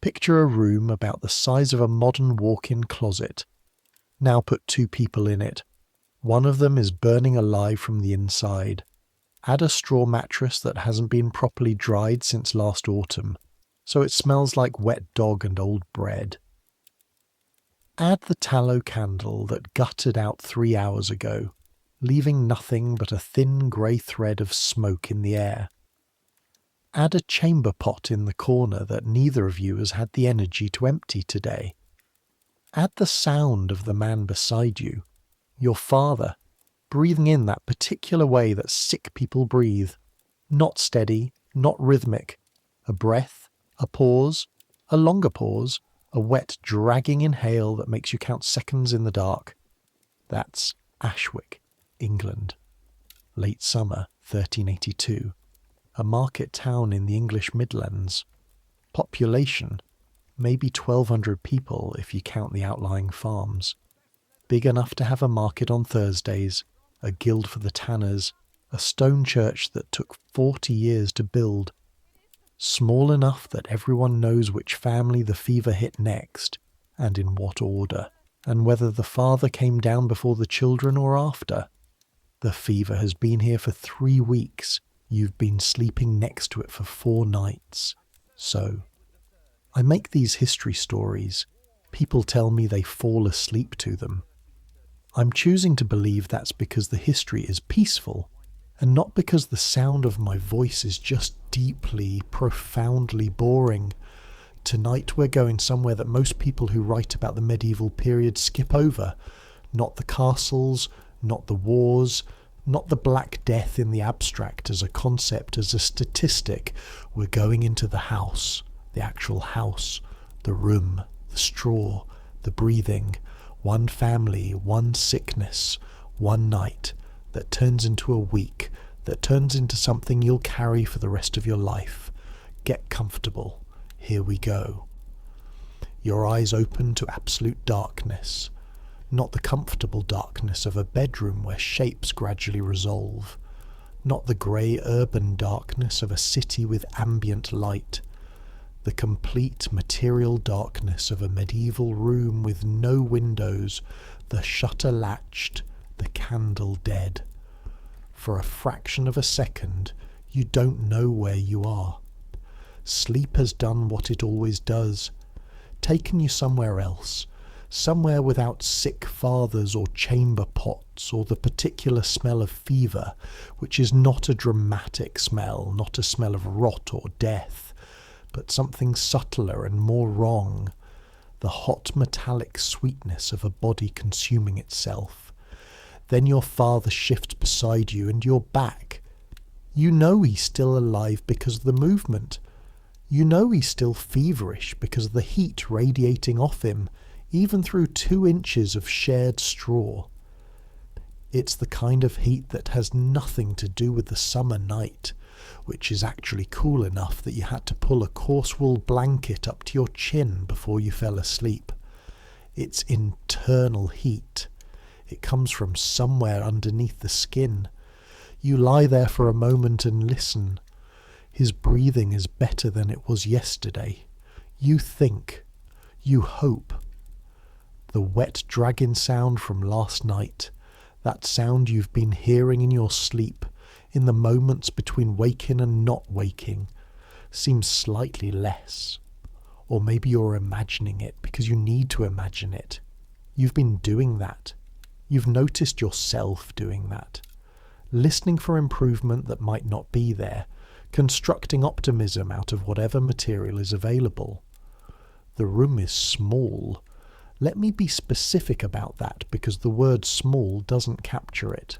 Picture a room about the size of a modern walk-in closet. Now put 2 people in it. One of them is burning alive from the inside. Add a straw mattress that hasn't been properly dried since last autumn, so it smells like wet dog and old bread. Add the tallow candle that guttered out 3 hours ago, leaving nothing but a thin grey thread of smoke in the air. Add a chamber pot in the corner that neither of you has had the energy to empty today. Add the sound of the man beside you, your father, breathing in that particular way that sick people breathe. Not steady, not rhythmic. A breath, a pause, a longer pause, a wet, dragging inhale that makes you count seconds in the dark. That's Ashwick, England. Late summer, 1382. A market town in the English Midlands. Population, maybe 1,200 people if you count the outlying farms. Big enough to have a market on Thursdays, a guild for the tanners, a stone church that took 40 years to build. Small enough that everyone knows which family the fever hit next, and in what order, and whether the father came down before the children or after. The fever has been here for 3 weeks. You've been sleeping next to it for 4 nights. So, I make these history stories. People tell me they fall asleep to them. I'm choosing to believe that's because the history is peaceful, and not because the sound of my voice is just deeply, profoundly boring. Tonight we're going somewhere that most people who write about the medieval period skip over. Not the castles, not the wars, not the Black Death in the abstract as a concept, as a statistic. We're going into the house, the actual house, the room, the straw, the breathing, one family, one sickness, one night that turns into a week, that turns into something you'll carry for the rest of your life. Get comfortable. Here we go. Your eyes open to absolute darkness. Not the comfortable darkness of a bedroom where shapes gradually resolve. Not the grey urban darkness of a city with ambient light. The complete material darkness of a medieval room with no windows, the shutter latched, the candle dead. For a fraction of a second, you don't know where you are. Sleep has done what it always does, taken you somewhere else, somewhere without sick fathers or chamber pots or the particular smell of fever, which is not a dramatic smell, not a smell of rot or death, but something subtler and more wrong, the hot metallic sweetness of a body consuming itself. Then your father shifts beside you and you're back. You know he's still alive because of the movement. You know he's still feverish because of the heat radiating off him, even through 2 inches of shared straw. It's the kind of heat that has nothing to do with the summer night, which is actually cool enough that you had to pull a coarse wool blanket up to your chin before you fell asleep. It's internal heat. It comes from somewhere underneath the skin. You lie there for a moment and listen. His breathing is better than it was yesterday. You think. You hope. The wet dragging sound from last night, that sound you've been hearing in your sleep, in the moments between waking and not waking, seems slightly less. Or maybe you're imagining it because you need to imagine it. You've been doing that. You've noticed yourself doing that. Listening for improvement that might not be there, constructing optimism out of whatever material is available. The room is small. Let me be specific about that because the word small doesn't capture it.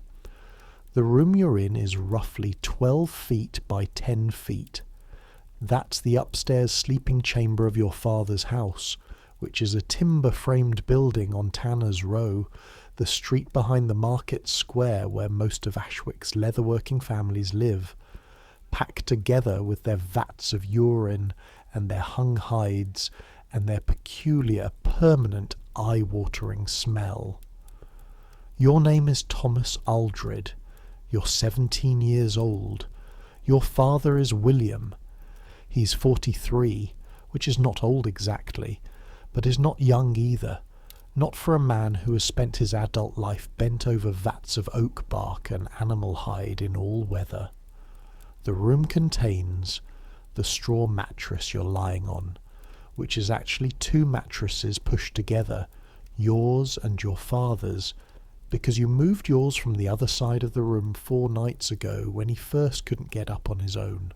The room you're in is roughly 12 feet by 10 feet. That's the upstairs sleeping chamber of your father's house, which is a timber-framed building on Tanner's Row, the street behind the market square where most of Ashwick's leatherworking families live, packed together with their vats of urine and their hung hides and their peculiar, permanent, eye-watering smell. Your name is Thomas Aldred. You're 17 years old. Your father is William. He's 43, which is not old exactly, but is not young either, not for a man who has spent his adult life bent over vats of oak bark and animal hide in all weather. The room contains the straw mattress you're lying on, which is actually two mattresses pushed together, yours and your father's, because you moved yours from the other side of the room 4 nights ago when he first couldn't get up on his own.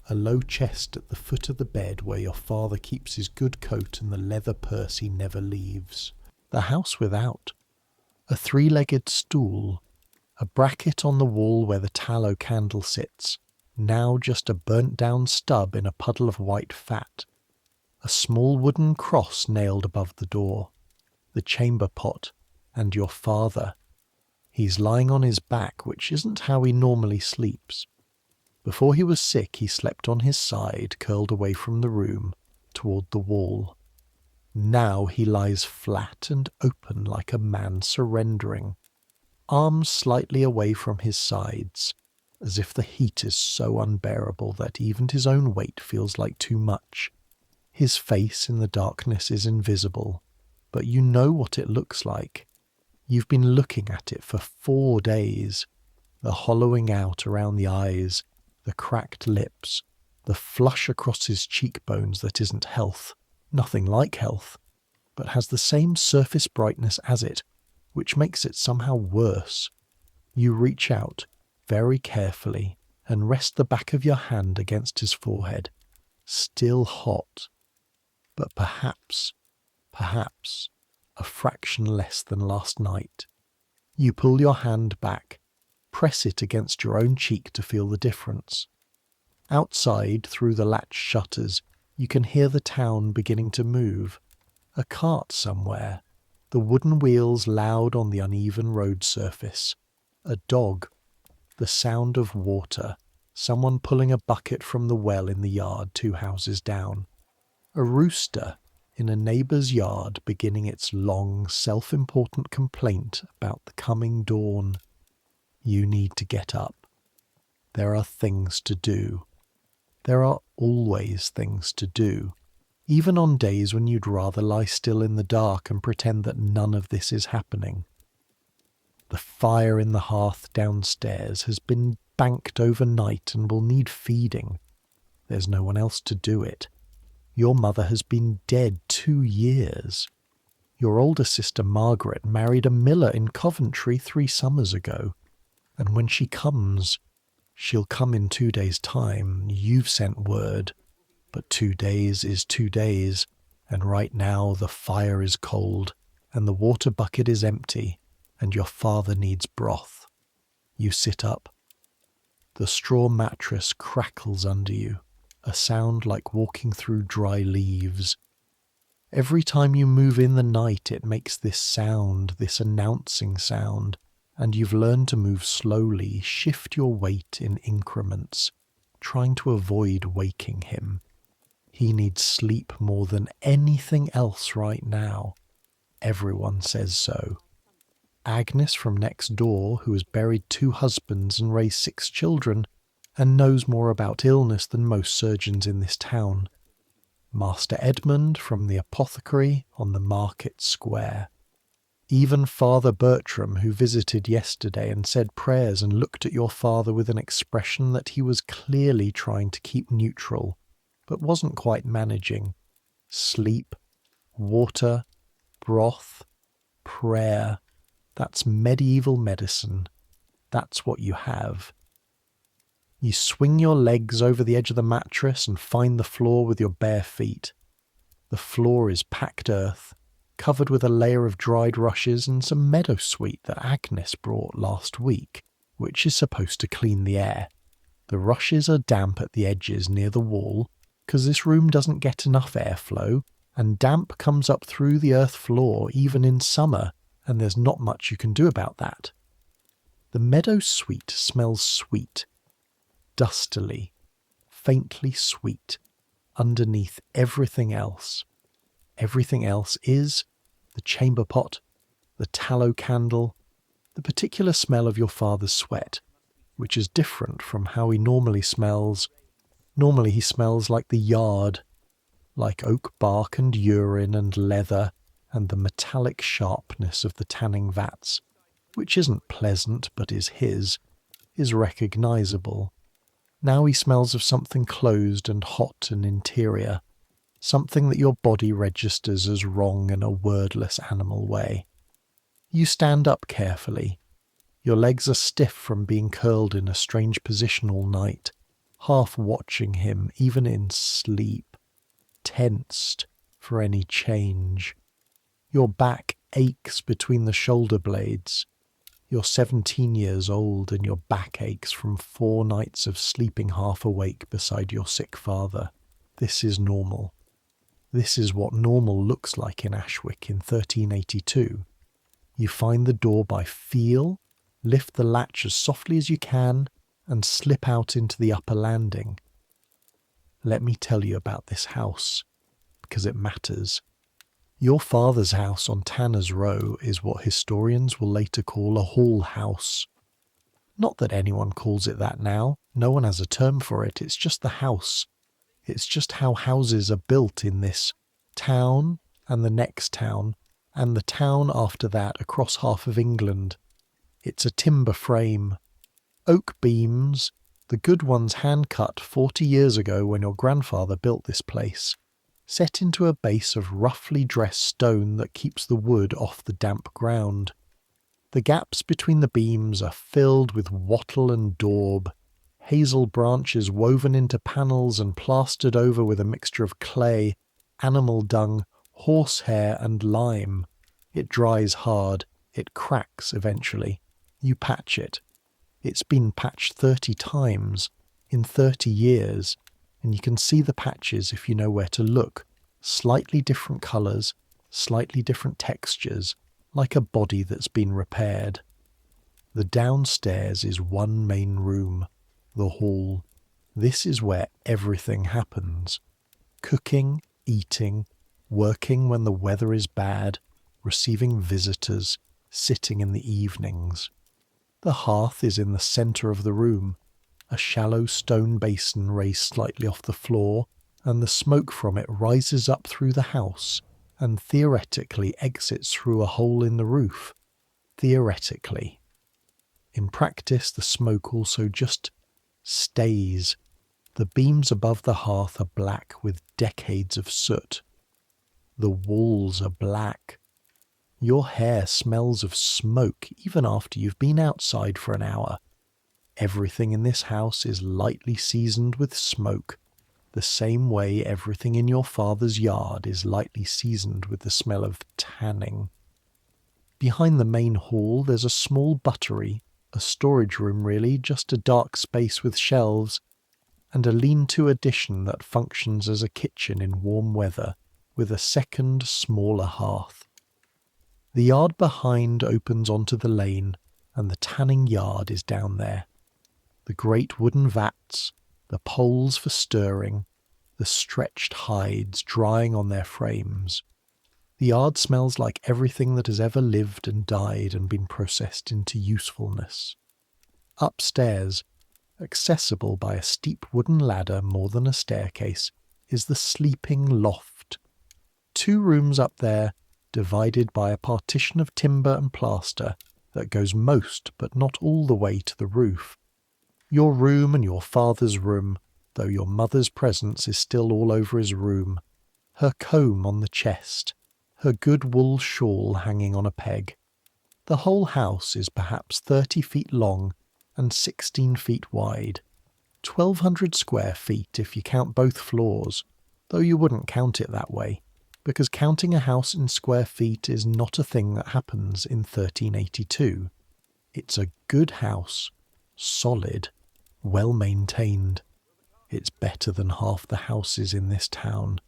A low chest at the foot of the bed where your father keeps his good coat and the leather purse he never leaves. The house without. A 3-legged stool. A bracket on the wall where the tallow candle sits, now just a burnt-down stub in a puddle of white fat. A small wooden cross nailed above the door. The chamber pot. And your father. He's lying on his back, which isn't how he normally sleeps. Before he was sick, he slept on his side, curled away from the room, toward the wall. Now he lies flat and open like a man surrendering, arms slightly away from his sides, as if the heat is so unbearable that even his own weight feels like too much. His face in the darkness is invisible, but you know what it looks like. You've been looking at it for 4 days. The hollowing out around the eyes, the cracked lips, the flush across his cheekbones that isn't health, nothing like health, but has the same surface brightness as it, which makes it somehow worse. You reach out, very carefully, and rest the back of your hand against his forehead. Still hot. But perhaps, a fraction less than last night. You pull your hand back, press it against your own cheek to feel the difference. Outside, through the latched shutters, you can hear the town beginning to move. A cart somewhere, the wooden wheels loud on the uneven road surface. A dog, the sound of water, someone pulling a bucket from the well in the yard 2 houses down. A rooster in a neighbour's yard beginning its long, self-important complaint about the coming dawn. You need to get up. There are things to do. There are always things to do, even on days when you'd rather lie still in the dark and pretend that none of this is happening. The fire in the hearth downstairs has been banked overnight and will need feeding. There's no one else to do it. Your mother has been dead 2 years. Your older sister Margaret married a miller in Coventry 3 summers ago. And when she comes, she'll come in 2 days' time. You've sent word. But 2 days is 2 days, and right now the fire is cold, and the water bucket is empty, and your father needs broth. You sit up. The straw mattress crackles under you. A sound like walking through dry leaves. Every time you move in the night it makes this sound, this announcing sound, and you've learned to move slowly, shift your weight in increments, trying to avoid waking him. He needs sleep more than anything else right now. Everyone says so. Agnes from next door, who has buried 2 husbands and raised 6 children, and knows more about illness than most surgeons in this town. Master Edmund from the apothecary on the market square. Even Father Bertram, who visited yesterday and said prayers and looked at your father with an expression that he was clearly trying to keep neutral, but wasn't quite managing. Sleep, water, broth, prayer. That's medieval medicine. That's what you have. You swing your legs over the edge of the mattress and find the floor with your bare feet. The floor is packed earth, covered with a layer of dried rushes and some meadowsweet that Agnes brought last week, which is supposed to clean the air. The rushes are damp at the edges near the wall, because this room doesn't get enough airflow, and damp comes up through the earth floor even in summer, and there's not much you can do about that. The meadowsweet smells sweet. Dustily, faintly sweet, underneath everything else. Everything else is the chamber pot, the tallow candle, the particular smell of your father's sweat, which is different from how he normally smells. Normally he smells like the yard, like oak bark and urine and leather and the metallic sharpness of the tanning vats, which isn't pleasant but is his, is recognisable. Now he smells of something closed and hot and interior, something that your body registers as wrong in a wordless animal way. You stand up carefully. Your legs are stiff from being curled in a strange position all night, half watching him even in sleep, tensed for any change. Your back aches between the shoulder blades. You're 17 years old and your back aches from 4 nights of sleeping half awake beside your sick father. This is normal. This is what normal looks like in Ashwick in 1382. You find the door by feel, lift the latch as softly as you can, and slip out into the upper landing. Let me tell you about this house, because it matters. Your father's house on Tanner's Row is what historians will later call a hall house. Not that anyone calls it that now, no one has a term for it, it's just the house. It's just how houses are built in this town and the next town and the town after that across half of England. It's a timber frame. Oak beams, the good ones hand-cut 40 years ago when your grandfather built this place, set into a base of roughly dressed stone that keeps the wood off the damp ground. The gaps between the beams are filled with wattle and daub, hazel branches woven into panels and plastered over with a mixture of clay, animal dung, horsehair and lime. It dries hard. It cracks eventually. You patch it. It's been patched 30 times in 30 years, and you can see the patches if you know where to look. Slightly different colours, slightly different textures, like a body that's been repaired. The downstairs is one main room, the hall. This is where everything happens. Cooking, eating, working when the weather is bad, receiving visitors, sitting in the evenings. The hearth is in the centre of the room, a shallow stone basin raised slightly off the floor, and the smoke from it rises up through the house and theoretically exits through a hole in the roof. Theoretically. In practice, the smoke also just stays. The beams above the hearth are black with decades of soot. The walls are black. Your hair smells of smoke even after you've been outside for an hour. Everything in this house is lightly seasoned with smoke, the same way everything in your father's yard is lightly seasoned with the smell of tanning. Behind the main hall there's a small buttery, a storage room really, just a dark space with shelves, and a lean-to addition that functions as a kitchen in warm weather, with a second, smaller hearth. The yard behind opens onto the lane, and the tanning yard is down there. The great wooden vats, the poles for stirring, the stretched hides drying on their frames. The yard smells like everything that has ever lived and died and been processed into usefulness. Upstairs, accessible by a steep wooden ladder more than a staircase, is the sleeping loft. 2 rooms up there, divided by a partition of timber and plaster that goes most but not all the way to the roof. Your room and your father's room, though your mother's presence is still all over his room, her comb on the chest, her good wool shawl hanging on a peg. The whole house is perhaps 30 feet long and 16 feet wide, 1,200 square feet if you count both floors, though you wouldn't count it that way, because counting a house in square feet is not a thing that happens in 1382. It's a good house, solid, well maintained. It's better than half the houses in this town.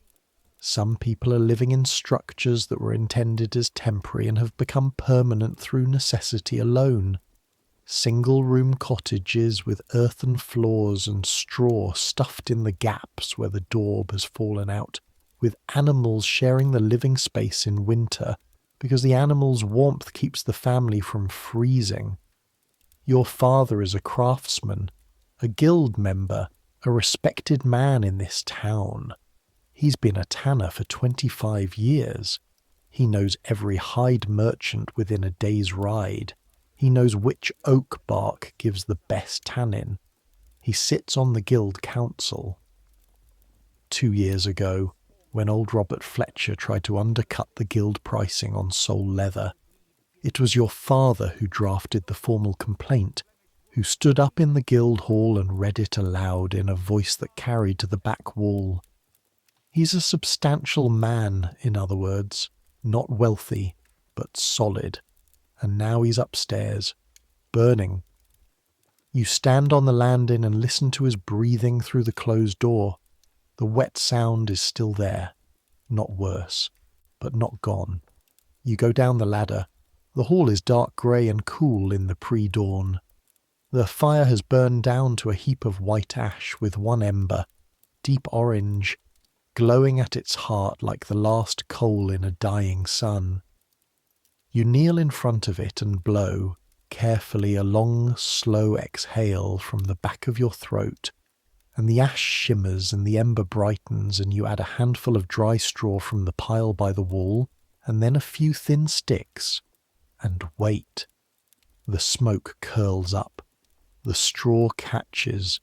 Some people are living in structures that were intended as temporary and have become permanent through necessity alone. Single-room cottages with earthen floors and straw stuffed in the gaps where the daub has fallen out, with animals sharing the living space in winter because the animals' warmth keeps the family from freezing. Your father is a craftsman, a guild member, a respected man in this town. He's been a tanner for 25 years. He knows every hide merchant within a day's ride. He knows which oak bark gives the best tannin. He sits on the guild council. 2 years ago, when old Robert Fletcher tried to undercut the guild pricing on sole leather, it was your father who drafted the formal complaint, who stood up in the guild hall and read it aloud in a voice that carried to the back wall. He's a substantial man, in other words, not wealthy, but solid, and now he's upstairs, burning. You stand on the landing and listen to his breathing through the closed door. The wet sound is still there, not worse, but not gone. You go down the ladder. The hall is dark grey and cool in the pre-dawn. The fire has burned down to a heap of white ash with one ember, deep orange, glowing at its heart like the last coal in a dying sun. You kneel in front of it and blow, carefully, a long, slow exhale from the back of your throat, and the ash shimmers and the ember brightens, and you add a handful of dry straw from the pile by the wall, and then a few thin sticks, and wait. The smoke curls up. The straw catches.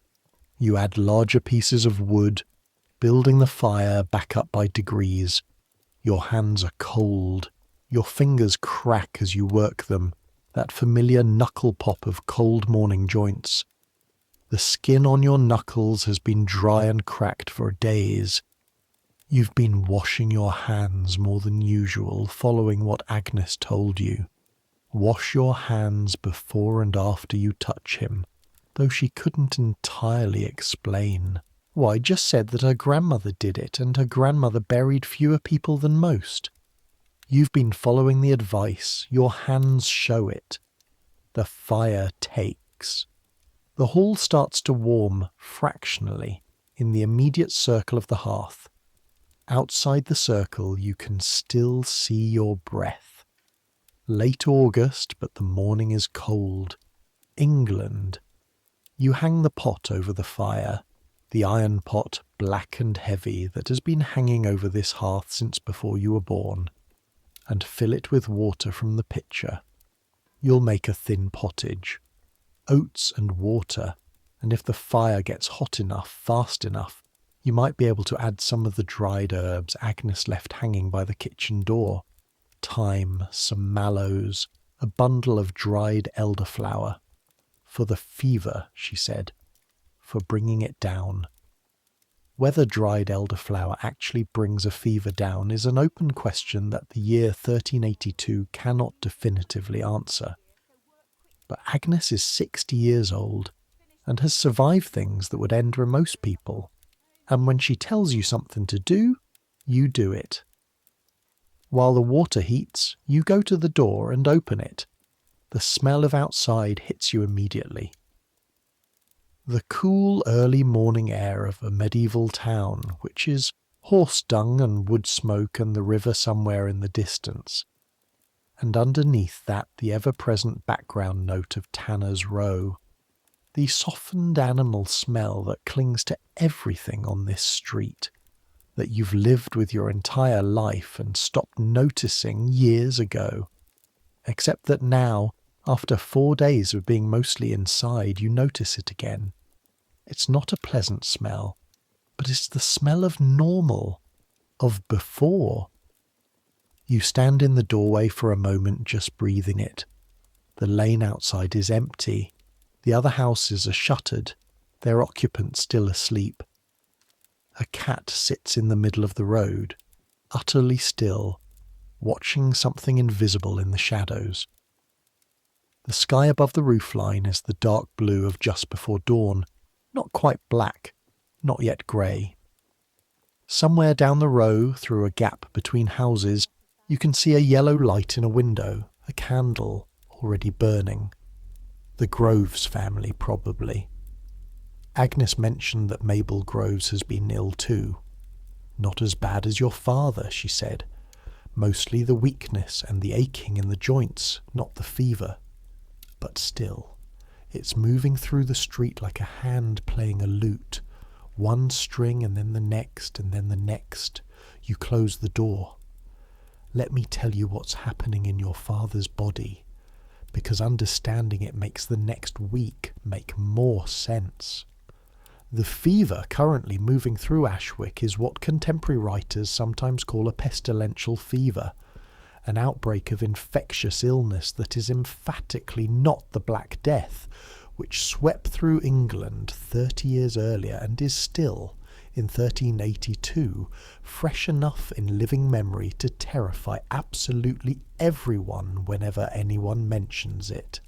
You add larger pieces of wood, building the fire back up by degrees. Your hands are cold. Your fingers crack as you work them, that familiar knuckle pop of cold morning joints. The skin on your knuckles has been dry and cracked for days. You've been washing your hands more than usual, following what Agnes told you. Wash your hands before and after you touch him, though she couldn't entirely explain. Why, just said that her grandmother did it, and her grandmother buried fewer people than most. You've been following the advice. Your hands show it. The fire takes. The hall starts to warm, fractionally, in the immediate circle of the hearth. Outside the circle you can still see your breath. Late August, but the morning is cold. England. You hang the pot over the fire, the iron pot, black and heavy, that has been hanging over this hearth since before you were born, and fill it with water from the pitcher. You'll make a thin pottage. Oats and water, and if the fire gets hot enough, fast enough, you might be able to add some of the dried herbs Agnes left hanging by the kitchen door. Thyme, some mallows, a bundle of dried elderflower. For the fever, she said, for bringing it down. Whether dried elderflower actually brings a fever down is an open question that the year 1382 cannot definitively answer. But Agnes is 60 years old and has survived things that would end most people, and when she tells you something to do, you do it. While the water heats, you go to the door and open it. The smell of outside hits you immediately. The cool early morning air of a medieval town, which is horse dung and wood smoke and the river somewhere in the distance. And underneath that the ever-present background note of Tanner's Row. The softened animal smell that clings to everything on this street, that you've lived with your entire life and stopped noticing years ago. Except that now, after 4 days of being mostly inside, you notice it again. It's not a pleasant smell, but it's the smell of normal, of before. You stand in the doorway for a moment, just breathing it. The lane outside is empty. The other houses are shuttered, their occupants still asleep. A cat sits in the middle of the road, utterly still, watching something invisible in the shadows. The sky above the roofline is the dark blue of just before dawn, not quite black, not yet grey. Somewhere down the row, through a gap between houses, you can see a yellow light in a window, a candle already burning. The Groves family, probably. Agnes mentioned that Mabel Groves has been ill too. Not as bad as your father, she said. Mostly the weakness and the aching in the joints, not the fever. But still, it's moving through the street like a hand playing a lute, One string and then the next and then the next. You close the door. Let me tell you what's happening in your father's body, because understanding it makes the next week make more sense. The fever currently moving through Ashwick is what contemporary writers sometimes call a pestilential fever, an outbreak of infectious illness that is emphatically not the Black Death, which swept through England 30 years earlier and is still, in 1382, fresh enough in living memory to terrify absolutely everyone whenever anyone mentions it.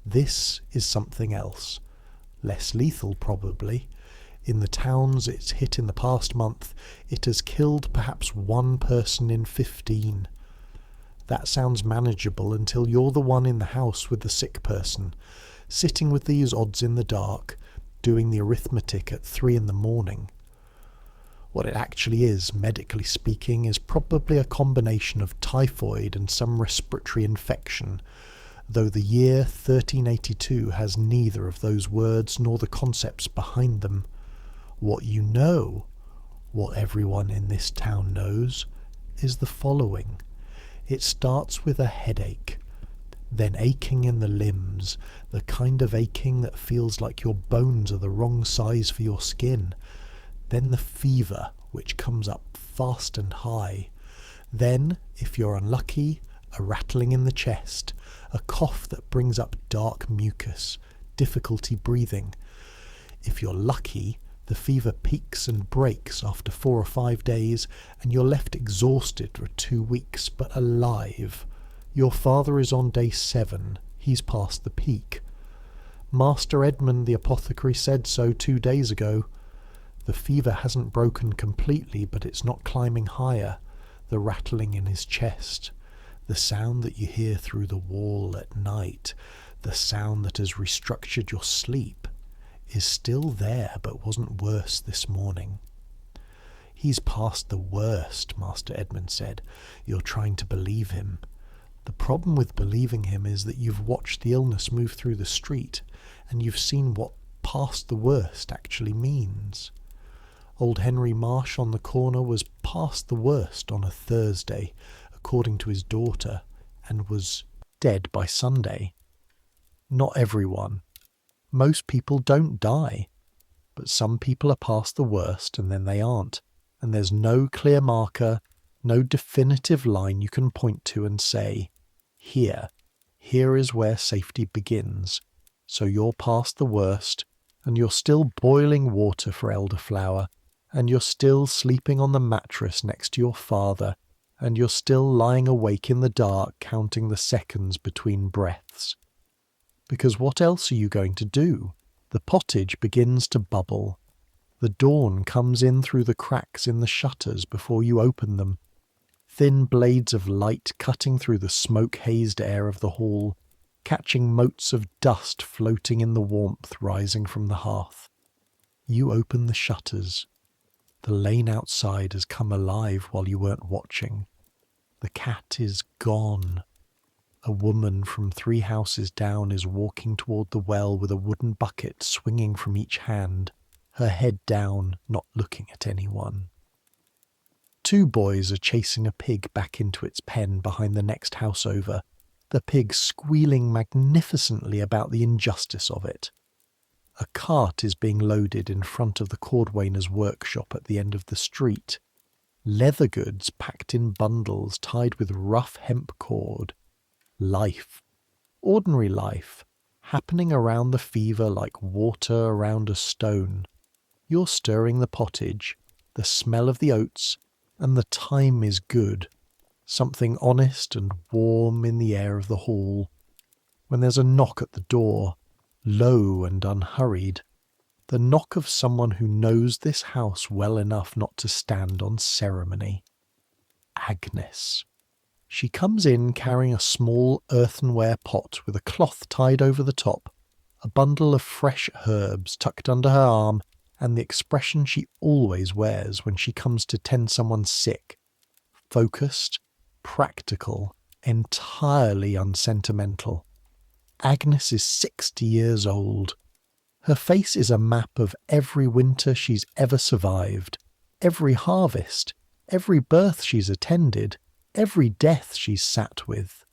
This is something else. Less lethal, probably. In the towns it's hit in the past month, it has killed perhaps one person in 15. That sounds manageable until you're the one in the house with the sick person, sitting with these odds in the dark, doing the arithmetic at 3 a.m. What it actually is, medically speaking, is probably a combination of typhoid and some respiratory infection, though the year 1382 has neither of those words nor the concepts behind them. What you know, what everyone in this town knows, is the following. It starts with a headache, then aching in the limbs, the kind of aching that feels like your bones are the wrong size for your skin. Then the fever, which comes up fast and high. Then, if you're unlucky, a rattling in the chest, a cough that brings up dark mucus, difficulty breathing. If you're lucky, the fever peaks and breaks after 4 or 5 days, and you're left exhausted for 2 weeks, but alive. Your father is on day 7. He's past the peak. Master Edmund the apothecary said so 2 days ago. The fever hasn't broken completely, but it's not climbing higher. The rattling in his chest, the sound that you hear through the wall at night, the sound that has restructured your sleep, is still there but wasn't worse this morning. He's past the worst, Master Edmund said. You're trying to believe him. The problem with believing him is that you've watched the illness move through the street, and you've seen what past the worst actually means. Old Henry Marsh on the corner was past the worst on a Thursday, according to his daughter, and was dead by Sunday. Not everyone. Most people don't die, but some people are past the worst and then they aren't, and there's no clear marker, no definitive line you can point to and say, here is where safety begins. So you're past the worst, and you're still boiling water for elderflower, and you're still sleeping on the mattress next to your father, and you're still lying awake in the dark counting the seconds between breaths. Because what else are you going to do? The pottage begins to bubble. The dawn comes in through the cracks in the shutters before you open them. Thin blades of light cutting through the smoke-hazed air of the hall, catching motes of dust floating in the warmth rising from the hearth. You open the shutters. The lane outside has come alive while you weren't watching. The cat is gone. A woman from 3 houses down is walking toward the well with a wooden bucket swinging from each hand, her head down, not looking at anyone. 2 boys are chasing a pig back into its pen behind the next house over, the pig squealing magnificently about the injustice of it. A cart is being loaded in front of the cordwainer's workshop at the end of the street. Leather goods packed in bundles tied with rough hemp cord. Life, ordinary life, happening around the fever like water around a stone. You're stirring the pottage, the smell of the oats, and the time is good. Something honest and warm in the air of the hall. When there's a knock at the door, low and unhurried, the knock of someone who knows this house well enough not to stand on ceremony. Agnes. She comes in carrying a small earthenware pot with a cloth tied over the top, a bundle of fresh herbs tucked under her arm, and the expression she always wears when she comes to tend someone sick. Focused, practical, entirely unsentimental. Agnes is 60 years old. Her face is a map of every winter she's ever survived, every harvest, every birth she's attended, every death she's sat with.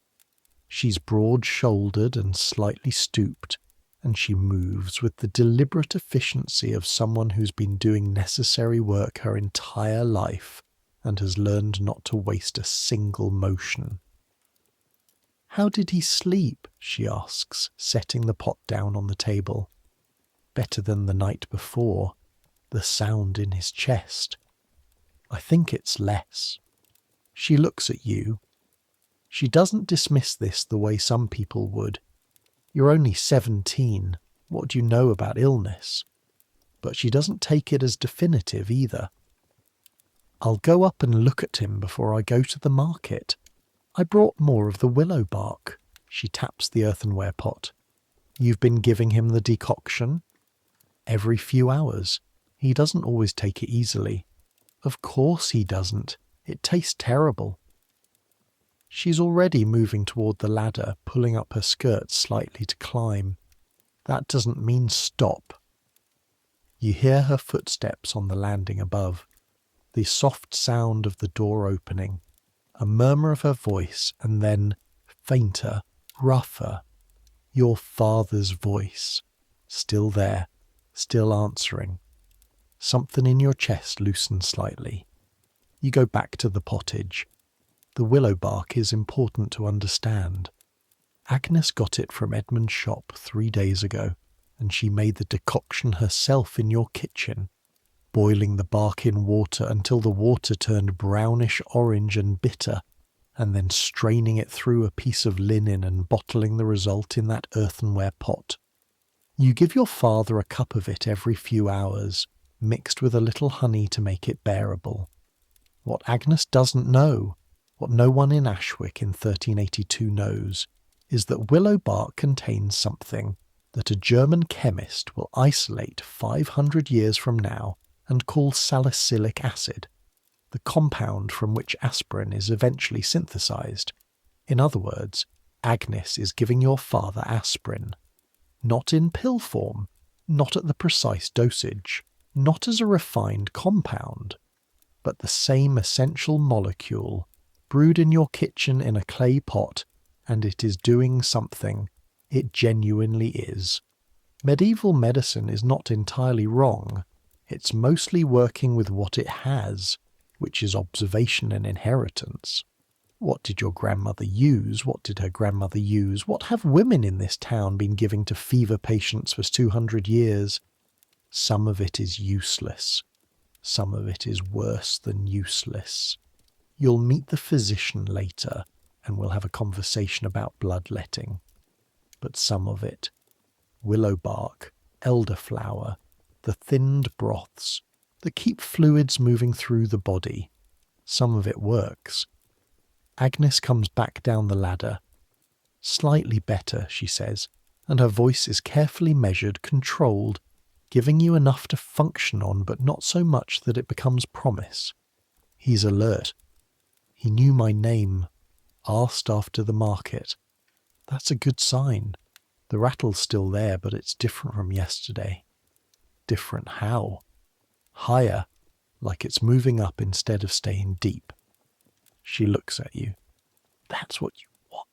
She's broad-shouldered and slightly stooped, and she moves with the deliberate efficiency of someone who's been doing necessary work her entire life and has learned not to waste a single motion. "How did he sleep?" she asks, setting the pot down on the table. "Better than the night before. The sound in his chest. I think it's less." She looks at you. She doesn't dismiss this the way some people would. "You're only 17. What do you know about illness?" But she doesn't take it as definitive either. "I'll go up and look at him before I go to the market. I brought more of the willow bark." She taps the earthenware pot. "You've been giving him the decoction?" "Every few hours. He doesn't always take it easily." "Of course he doesn't. It tastes terrible." She's already moving toward the ladder, pulling up her skirts slightly to climb. That doesn't mean stop. You hear her footsteps on the landing above, the soft sound of the door opening, a murmur of her voice, and then, fainter, rougher, your father's voice, still there, still answering. Something in your chest loosens slightly. You go back to the pottage. The willow bark is important to understand. Agnes got it from Edmund's shop 3 days ago, and she made the decoction herself in your kitchen, boiling the bark in water until the water turned brownish orange and bitter, and then straining it through a piece of linen and bottling the result in that earthenware pot. You give your father a cup of it every few hours, mixed with a little honey to make it bearable. What Agnes doesn't know, what no one in Ashwick in 1382 knows, is that willow bark contains something that a German chemist will isolate 500 years from now and call salicylic acid, the compound from which aspirin is eventually synthesized. In other words, Agnes is giving your father aspirin. Not in pill form, not at the precise dosage, not as a refined compound, but the same essential molecule, brewed in your kitchen in a clay pot, and it is doing something. It genuinely is. Medieval medicine is not entirely wrong. It's mostly working with what it has, which is observation and inheritance. What did your grandmother use? What did her grandmother use? What have women in this town been giving to fever patients for 200 years? Some of it is useless. Some of it is worse than useless. You'll meet the physician later, and we'll have a conversation about bloodletting. But some of it, willow bark, elderflower, the thinned broths that keep fluids moving through the body, some of it works. Agnes comes back down the ladder. "Slightly better," she says, and her voice is carefully measured, controlled, giving you enough to function on, but not so much that it becomes promise. "He's alert. He knew my name, asked after the market. That's a good sign. The rattle's still there, but it's different from yesterday." "Different how?" "Higher, like it's moving up instead of staying deep." She looks at you. "That's what you want.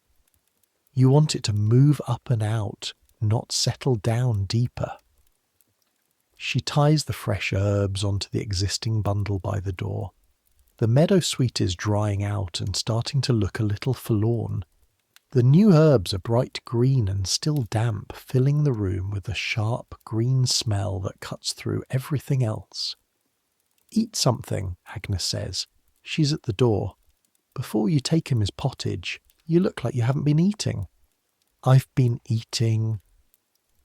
You want it to move up and out, not settle down deeper." She ties the fresh herbs onto the existing bundle by the door. The meadowsweet is drying out and starting to look a little forlorn. The new herbs are bright green and still damp, filling the room with a sharp green smell that cuts through everything else. "Eat something," Agnes says. She's at the door. "Before you take him his pottage, you look like you haven't been eating." "I've been eating."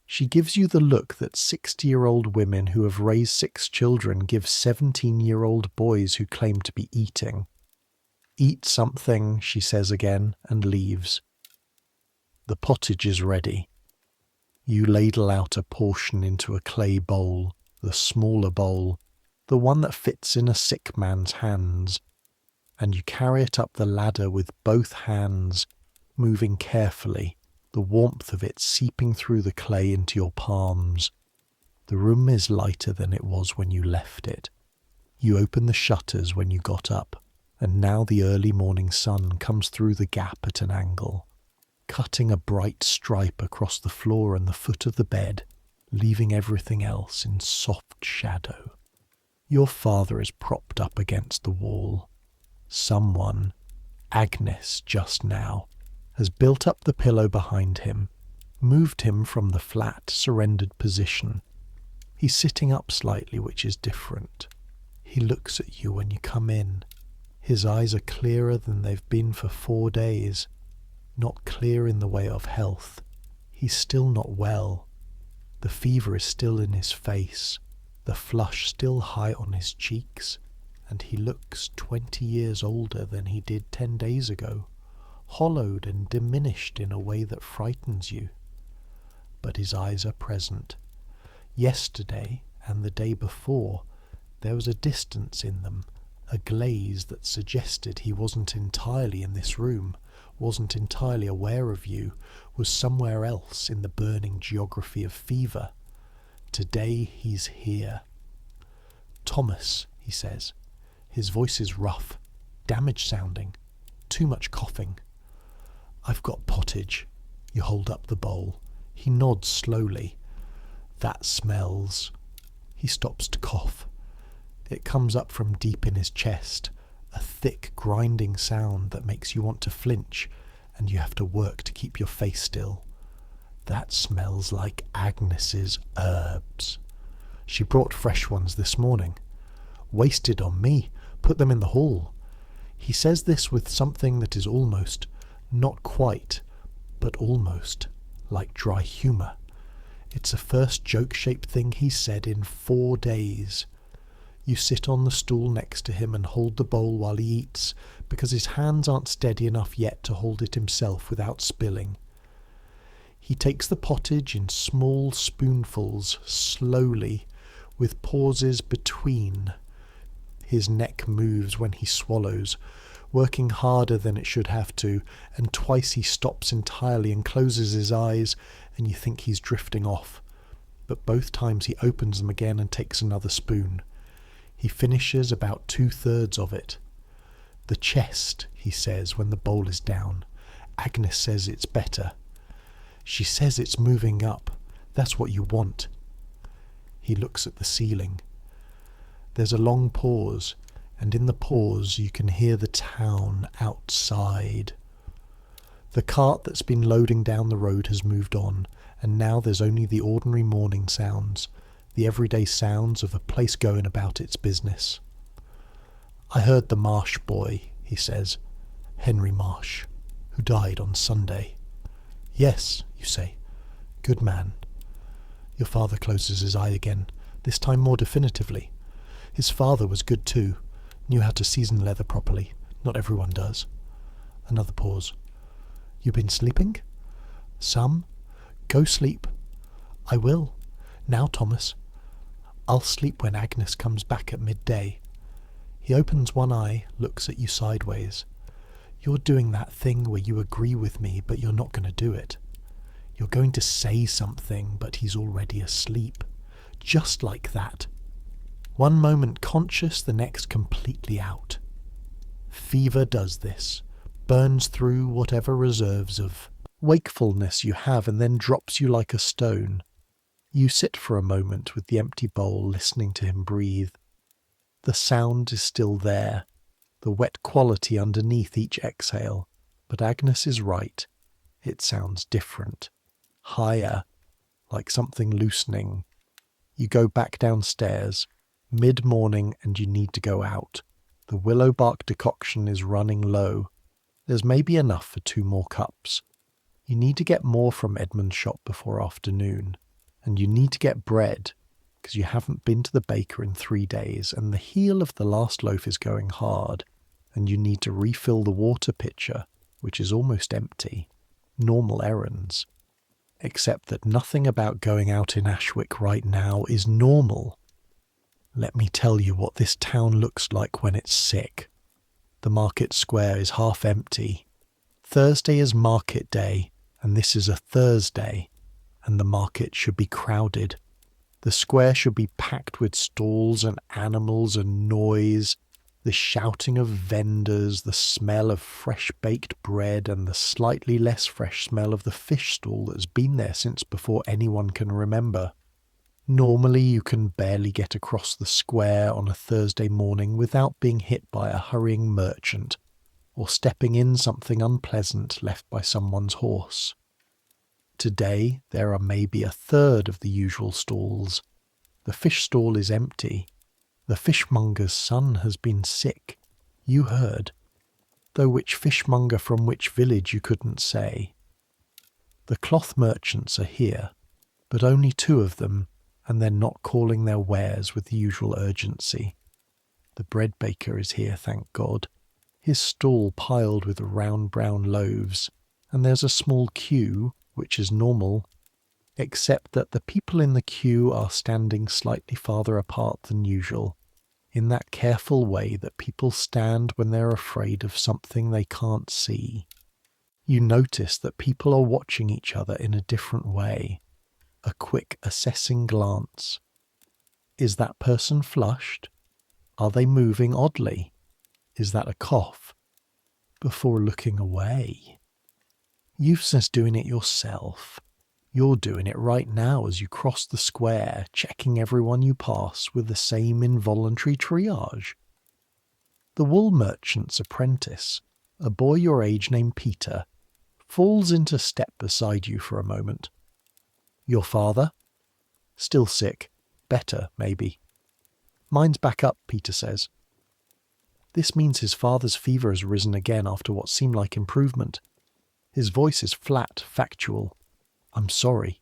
She gives you the look that 60-year-old women who have raised 6 children give 17-year-old boys who claim to be eating. "Eat something," she says again, and leaves. The pottage is ready. You ladle out a portion into a clay bowl, the smaller bowl, the one that fits in a sick man's hands, and you carry it up the ladder with both hands, moving carefully, the warmth of it seeping through the clay into your palms. The room is lighter than it was when you left it. You opened the shutters when you got up, and now the early morning sun comes through the gap at an angle, cutting a bright stripe across the floor and the foot of the bed, leaving everything else in soft shadow. Your father is propped up against the wall. Someone, Agnes just now, has built up the pillow behind him, moved him from the flat, surrendered position. He's sitting up slightly, which is different. He looks at you when you come in. His eyes are clearer than they've been for 4 days. Not clear in the way of health. He's still not well. The fever is still in his face, the flush still high on his cheeks, and he looks 20 years older than he did 10 days ago, hollowed and diminished in a way that frightens you. But his eyes are present. Yesterday and the day before, there was a distance in them, a glaze that suggested he wasn't entirely in this room, wasn't entirely aware of you, was somewhere else in the burning geography of fever. Today he's here. "Thomas," he says. His voice is rough, damaged sounding, too much coughing. "I've got pottage." You hold up the bowl. He nods slowly. "That smells." He stops to cough. It comes up from deep in his chest, a thick grinding sound that makes you want to flinch, and you have to work to keep your face still. "That smells like Agnes's herbs. She brought fresh ones this morning. Wasted on me, put them in the hall." He says this with something that is almost, not quite, but almost, like dry humour. It's the first joke-shaped thing he's said in 4 days. You sit on the stool next to him and hold the bowl while he eats, because his hands aren't steady enough yet to hold it himself without spilling. He takes the pottage in small spoonfuls, slowly, with pauses between. His neck moves when he swallows, working harder than it should have to, and twice he stops entirely and closes his eyes, and you think he's drifting off. But both times he opens them again and takes another spoon. He finishes about 2/3 of it. "The chest," he says when the bowl is down. "Agnes says it's better. She says it's moving up. That's what you want." He looks at the ceiling. There's a long pause, and in the pause you can hear the town outside. The cart that's been loading down the road has moved on, and now there's only the ordinary morning sounds, the everyday sounds of a place going about its business. "I heard the Marsh boy," he says, "Henry Marsh, who died on Sunday." "Yes," you say. "Good man." Your father closes his eye again, this time more definitively. His father was good too, knew how to season leather properly. Not everyone does. Another pause. "You been sleeping?" "Some." "Go sleep." "I will. Now, Thomas. I'll sleep when Agnes comes back at midday." He opens one eye, looks at you sideways. "You're doing that thing where you agree with me, but you're not going to do it. You're going to say something, but he's already asleep. Just like that. One moment conscious, the next completely out. Fever does this, burns through whatever reserves of wakefulness you have, and then drops you like a stone. You sit for a moment with the empty bowl, listening to him breathe. The sound is still there, the wet quality underneath each exhale, but Agnes is right. It sounds different. Higher, like something loosening. You go back downstairs, mid-morning, and you need to go out. The willow bark decoction is running low. There's maybe enough for 2 more cups. You need to get more from Edmund's shop before afternoon. And you need to get bread, because you haven't been to the baker in 3 days, and the heel of the last loaf is going hard, and you need to refill the water pitcher, which is almost empty. Normal errands. Except that nothing about going out in Ashwick right now is normal. Let me tell you what this town looks like when it's sick. The market square is half empty. Thursday is market day, and this is a Thursday, and the market should be crowded. The square should be packed with stalls and animals and noise, the shouting of vendors, the smell of fresh baked bread, and the slightly less fresh smell of the fish stall that's been there since before anyone can remember. Normally you can barely get across the square on a Thursday morning without being hit by a hurrying merchant or stepping in something unpleasant left by someone's horse. Today there are maybe a third of the usual stalls. The fish stall is empty. The fishmonger's son has been sick. You heard. Though which fishmonger from which village you couldn't say. The cloth merchants are here, but only 2 of them, and they're not calling their wares with the usual urgency. The bread baker is here, thank God, his stall piled with round brown loaves, and there's a small queue, which is normal, except that the people in the queue are standing slightly farther apart than usual, in that careful way that people stand when they're afraid of something they can't see. You notice that people are watching each other in a different way, a quick assessing glance. Is that person flushed? Are they moving oddly? Is that a cough? Before looking away. You've just doing it yourself. You're doing it right now as you cross the square, checking everyone you pass with the same involuntary triage. The wool merchant's apprentice, a boy your age named Peter, falls into step beside you for a moment. Your father? Still sick. Better, maybe. Mine's back up, Peter says. This means his father's fever has risen again after what seemed like improvement. His voice is flat, factual. I'm sorry.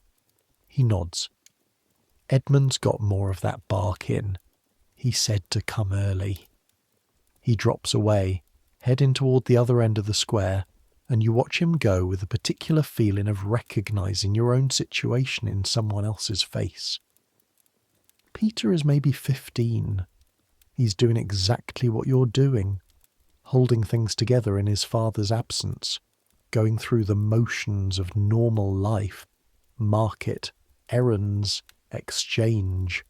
He nods. Edmund's got more of that bark in. He said to come early. He drops away, heading toward the other end of the square, and you watch him go with a particular feeling of recognizing your own situation in someone else's face. Peter is maybe 15. He's doing exactly what you're doing, holding things together in his father's absence, going through the motions of normal life, market, errands, exchange,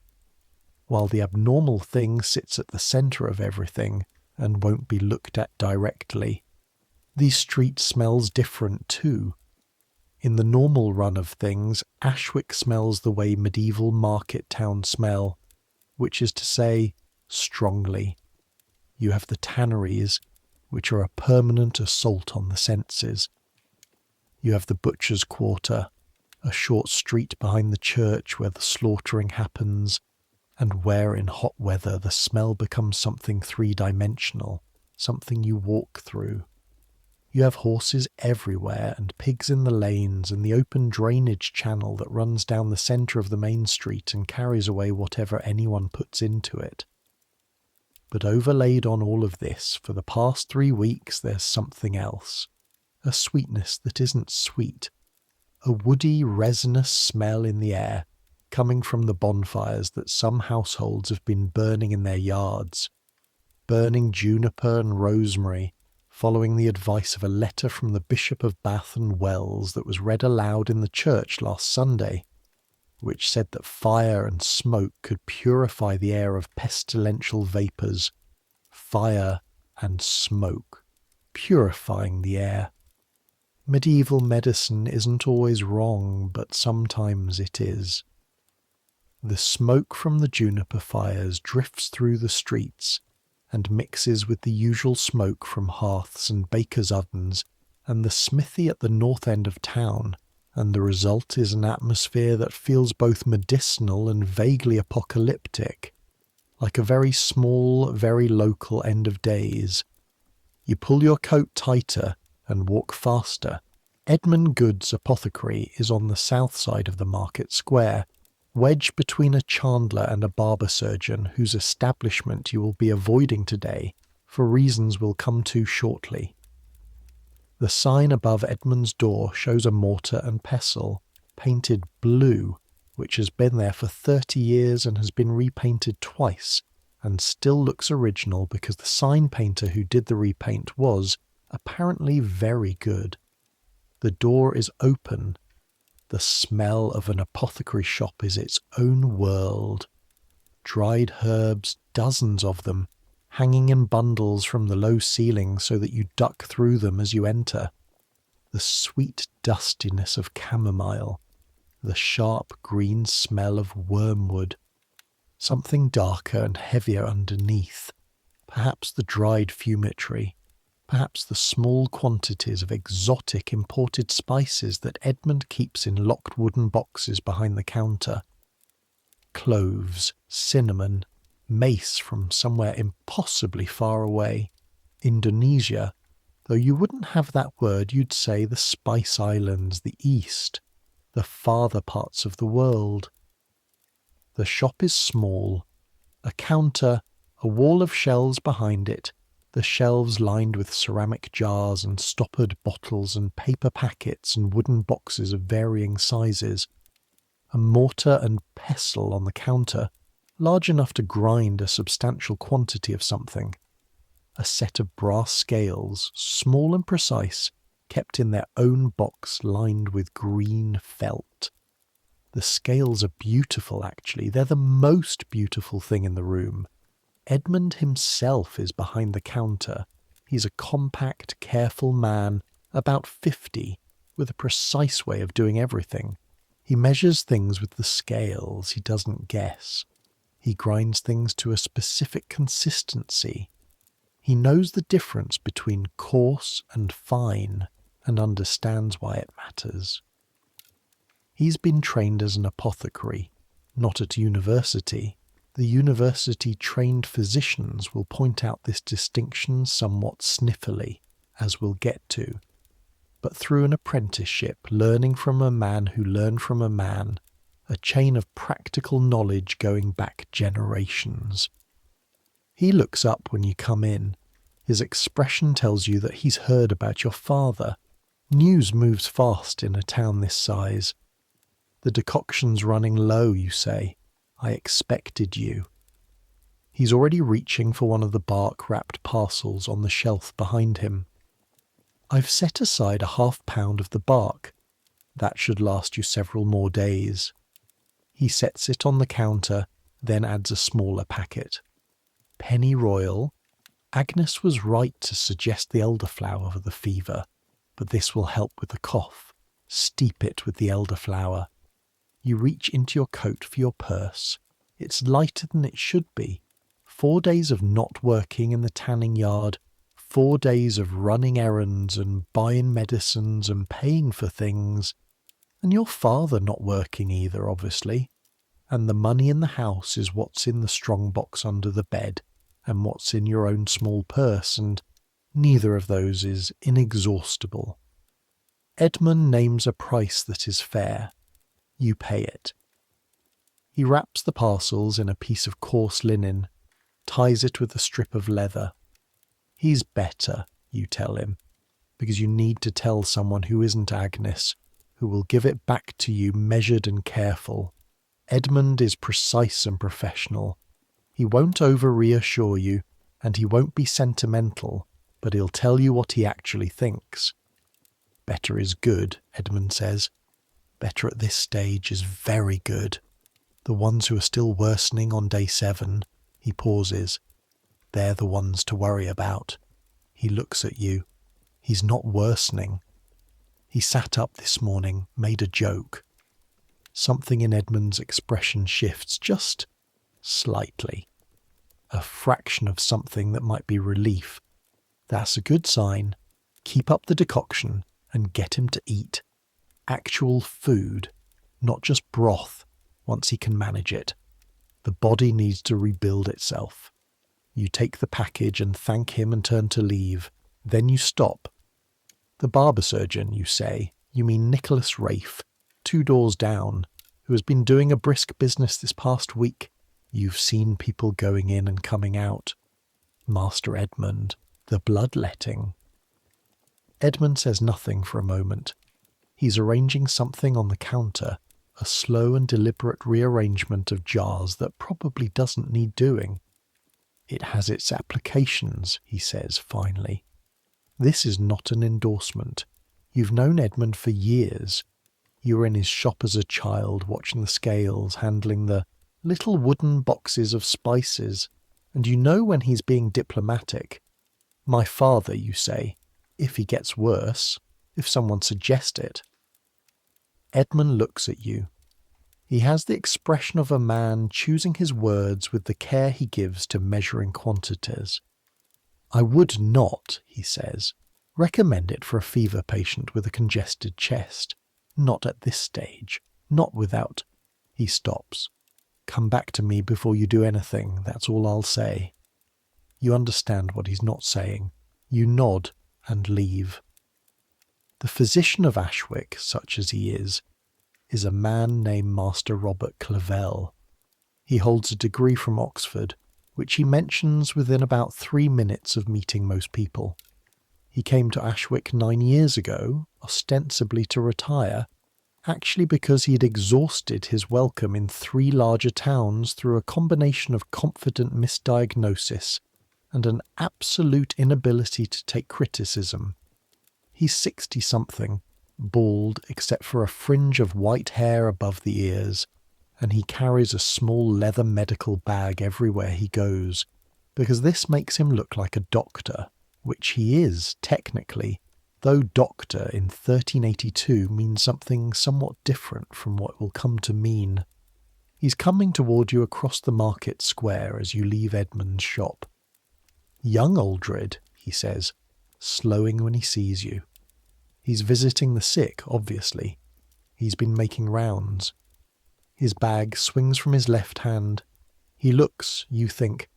while the abnormal thing sits at the centre of everything and won't be looked at directly. These street smells different too. In the normal run of things, Ashwick smells the way medieval market towns smell, which is to say, strongly. You have the tanneries, which are a permanent assault on the senses. You have the butcher's quarter, a short street behind the church where the slaughtering happens, and where in hot weather the smell becomes something 3-dimensional, something you walk through. You have horses everywhere and pigs in the lanes and the open drainage channel that runs down the centre of the main street and carries away whatever anyone puts into it. But overlaid on all of this, for the past 3 weeks, there's something else. A sweetness that isn't sweet. A woody, resinous smell in the air, coming from the bonfires that some households have been burning in their yards. Burning juniper and rosemary, following the advice of a letter from the Bishop of Bath and Wells that was read aloud in the church last Sunday, which said that fire and smoke could purify the air of pestilential vapours. Fire and smoke, purifying the air. Medieval medicine isn't always wrong, but sometimes it is. The smoke from the juniper fires drifts through the streets and mixes with the usual smoke from hearths and bakers' ovens and the smithy at the north end of town, and the result is an atmosphere that feels both medicinal and vaguely apocalyptic, like a very small, very local end of days. You pull your coat tighter and walk faster. Edmund Good's apothecary is on the south side of the market square, wedged between a chandler and a barber surgeon whose establishment you will be avoiding today for reasons we'll come to shortly. The sign above Edmund's door shows a mortar and pestle, painted blue, which has been there for 30 years and has been repainted twice, and still looks original because the sign painter who did the repaint was, apparently, very good. The door is open. The smell of an apothecary shop is its own world. Dried herbs, dozens of them, hanging in bundles from the low ceiling so that you duck through them as you enter. The sweet dustiness of chamomile, the sharp green smell of wormwood, something darker and heavier underneath, perhaps the dried fumitory, perhaps the small quantities of exotic imported spices that Edmund keeps in locked wooden boxes behind the counter. Cloves, cinnamon, mace from somewhere impossibly far away. Indonesia, though you wouldn't have that word, you'd say the Spice Islands, the East, the farther parts of the world. The shop is small. A counter, a wall of shelves behind it, the shelves lined with ceramic jars and stoppered bottles and paper packets and wooden boxes of varying sizes. A mortar and pestle on the counter, large enough to grind a substantial quantity of something. A set of brass scales, small and precise, kept in their own box lined with green felt. The scales are beautiful, actually. They're the most beautiful thing in the room. Edmund himself is behind the counter. He's a compact, careful man, about 50, with a precise way of doing everything. He measures things with the scales. He doesn't guess. He grinds things to a specific consistency. He knows the difference between coarse and fine and understands why it matters. He's been trained as an apothecary, not at university. The university-trained physicians will point out this distinction somewhat sniffily, as we'll get to. But through an apprenticeship, learning from a man who learned from a man, a chain of practical knowledge going back generations. He looks up when you come in. His expression tells you that he's heard about your father. News moves fast in a town this size. The decoction's running low, you say. I expected you. He's already reaching for one of the bark-wrapped parcels on the shelf behind him. I've set aside a £1/2 of the bark. That should last you several more days. He sets it on the counter, then adds a smaller packet. Penny Royal. Agnes was right to suggest the elderflower for the fever, but this will help with the cough. Steep it with the elderflower. You reach into your coat for your purse. It's lighter than it should be. 4 days of not working in the tanning yard, 4 days of running errands and buying medicines and paying for things. And your father not working either, obviously. And the money in the house is what's in the strong box under the bed and what's in your own small purse, and neither of those is inexhaustible. Edmund names a price that is fair. You pay it. He wraps the parcels in a piece of coarse linen, ties it with a strip of leather. He's better, you tell him, because you need to tell someone who isn't Agnes, who will give it back to you measured and careful. Edmund is precise and professional. He won't over-reassure you, and he won't be sentimental, but he'll tell you what he actually thinks. Better is good, Edmund says. Better at this stage is very good. The ones who are still worsening on day 7, he pauses. They're the ones to worry about. He looks at you. He's not worsening. He sat up this morning, made a joke. Something in Edmund's expression shifts just slightly. A fraction of something that might be relief. That's a good sign. Keep up the decoction and get him to eat. Actual food, not just broth, once he can manage it. The body needs to rebuild itself. You take the package and thank him and turn to leave. Then you stop. The barber surgeon, you say. You mean Nicholas Rafe, 2 doors down, who has been doing a brisk business this past week. You've seen people going in and coming out. Master Edmund, the bloodletting. Edmund says nothing for a moment. He's arranging something on the counter, a slow and deliberate rearrangement of jars that probably doesn't need doing. It has its applications, he says finally. This is not an endorsement. You've known Edmund for years. You were in his shop as a child, watching the scales, handling the little wooden boxes of spices, and you know when he's being diplomatic. My father, you say, if he gets worse, if someone suggests it. Edmund looks at you. He has the expression of a man choosing his words with the care he gives to measuring quantities. I would not, he says, recommend it for a fever patient with a congested chest. Not at this stage. Not without. He stops. Come back to me before you do anything, that's all I'll say. You understand what he's not saying. You nod and leave. The physician of Ashwick, such as he is a man named Master Robert Clavell. He holds a degree from Oxford, which he mentions within about 3 minutes of meeting most people. He came to Ashwick 9 years ago, ostensibly to retire, actually because he had exhausted his welcome in 3 larger towns through a combination of confident misdiagnosis and an absolute inability to take criticism. He's 60-something, bald except for a fringe of white hair above the ears, and he carries a small leather medical bag everywhere he goes, because this makes him look like a doctor, which he is, technically, though doctor in 1382 means something somewhat different from what it will come to mean. He's coming toward you across the market square as you leave Edmund's shop. Young Aldred, he says, slowing when he sees you. He's visiting the sick, obviously. He's been making rounds. His bag swings from his left hand. He looks, you think,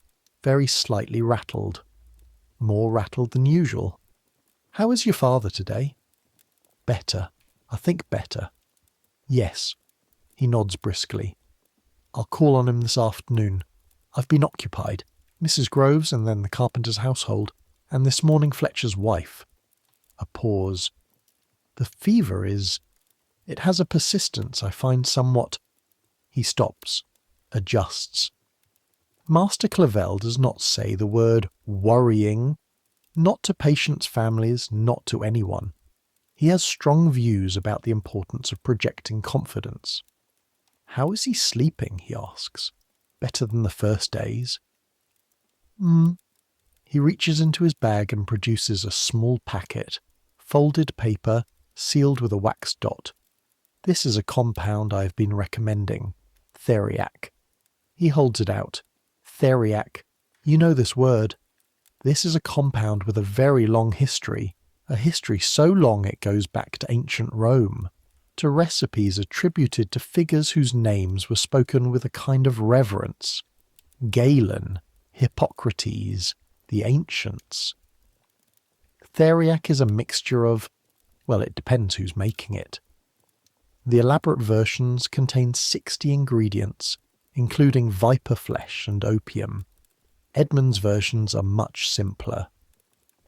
very slightly rattled. More rattled than usual. How is your father today? Better. I think better. Yes. He nods briskly. I'll call on him this afternoon. I've been occupied. Mrs. Groves and then the carpenter's household, and this morning Fletcher's wife. A pause. The fever it has a persistence I find somewhat. He stops, adjusts. Master Clavell does not say the word worrying, not to patients' families, not to anyone. He has strong views about the importance of projecting confidence. How is he sleeping, he asks. Better than the first days? He reaches into his bag and produces a small packet, folded paper, sealed with a wax dot. This is a compound I have been recommending. Theriac. He holds it out. Theriac. You know this word. This is a compound with a very long history, a history so long it goes back to ancient Rome, to recipes attributed to figures whose names were spoken with a kind of reverence. Galen, Hippocrates, the ancients. Theriac is a mixture of, well, it depends who's making it. The elaborate versions contain 60 ingredients, including viper flesh and opium. Edmund's versions are much simpler.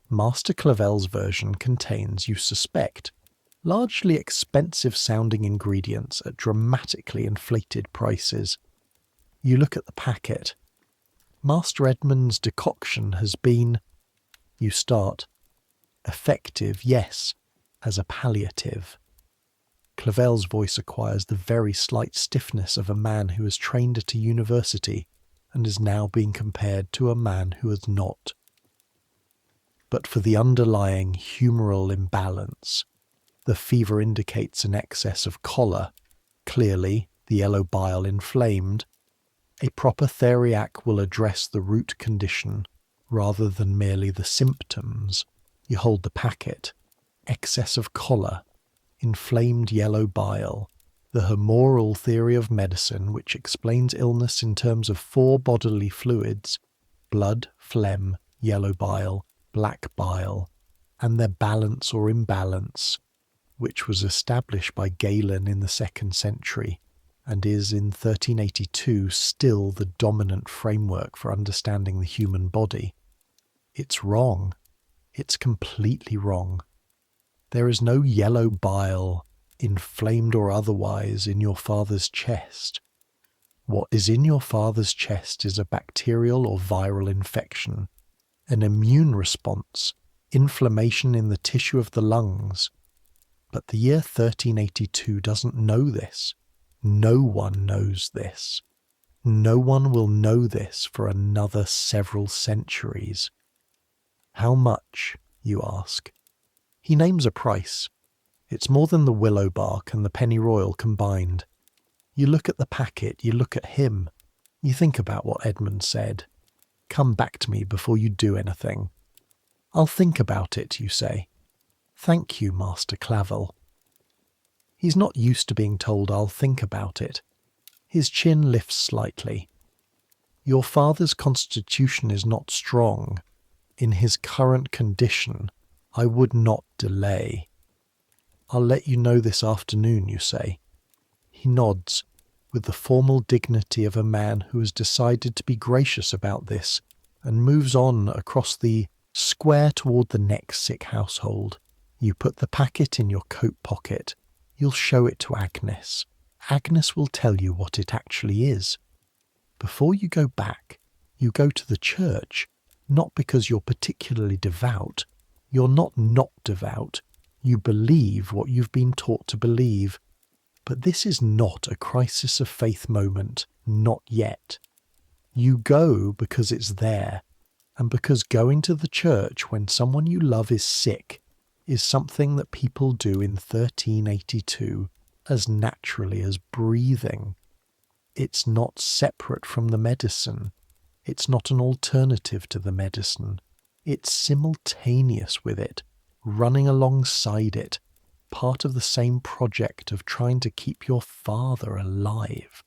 Master Clavell's version contains, you suspect, largely expensive-sounding ingredients at dramatically inflated prices. You look at the packet. Master Edmund's decoction has been, you start, effective, yes, as a palliative. Clavell's voice acquires the very slight stiffness of a man who has trained at a university and is now being compared to a man who has not. But for the underlying humoral imbalance, the fever indicates an excess of choler, clearly the yellow bile inflamed. A proper theriac will address the root condition rather than merely the symptoms. You hold the packet. Excess of choler, inflamed yellow bile, the humoral theory of medicine which explains illness in terms of 4 bodily fluids, blood, phlegm, yellow bile, black bile, and their balance or imbalance, which was established by Galen in the 2nd century, and is in 1382 still the dominant framework for understanding the human body. It's wrong. It's completely wrong. There is no yellow bile, inflamed or otherwise, in your father's chest. What is in your father's chest is a bacterial or viral infection, an immune response, inflammation in the tissue of the lungs. But the year 1382 doesn't know this. No one knows this. No one will know this for another several centuries. How much, you ask? He names a price. It's more than the willow bark and the pennyroyal combined. You look at the packet, you look at him. You think about what Edmund said. Come back to me before you do anything. I'll think about it, you say. Thank you, Master Clavel. He's not used to being told I'll think about it. His chin lifts slightly. Your father's constitution is not strong. In his current condition, I would not delay. I'll let you know this afternoon, you say. He nods, with the formal dignity of a man who has decided to be gracious about this, and moves on across the square toward the next sick household. You put the packet in your coat pocket. You'll show it to Agnes. Agnes will tell you what it actually is. Before you go back, you go to the church, not because you're particularly devout. You're not devout. You believe what you've been taught to believe. But this is not a crisis of faith moment, not yet. You go because it's there, and because going to the church when someone you love is sick is something that people do in 1382 as naturally as breathing. It's not separate from the medicine. It's not an alternative to the medicine. It's simultaneous with it, running alongside it, part of the same project of trying to keep your father alive.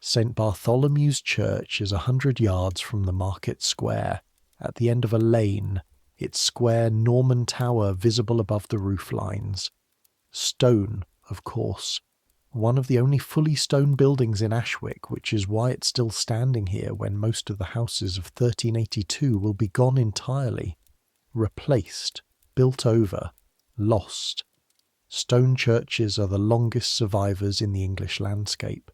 St. Bartholomew's Church is 100 yards from the market square, at the end of a lane, its square Norman tower visible above the roof lines. Stone, of course. One of the only fully stone buildings in Ashwick, which is why it's still standing here when most of the houses of 1382 will be gone entirely. Replaced, built over, lost. Stone churches are the longest survivors in the English landscape.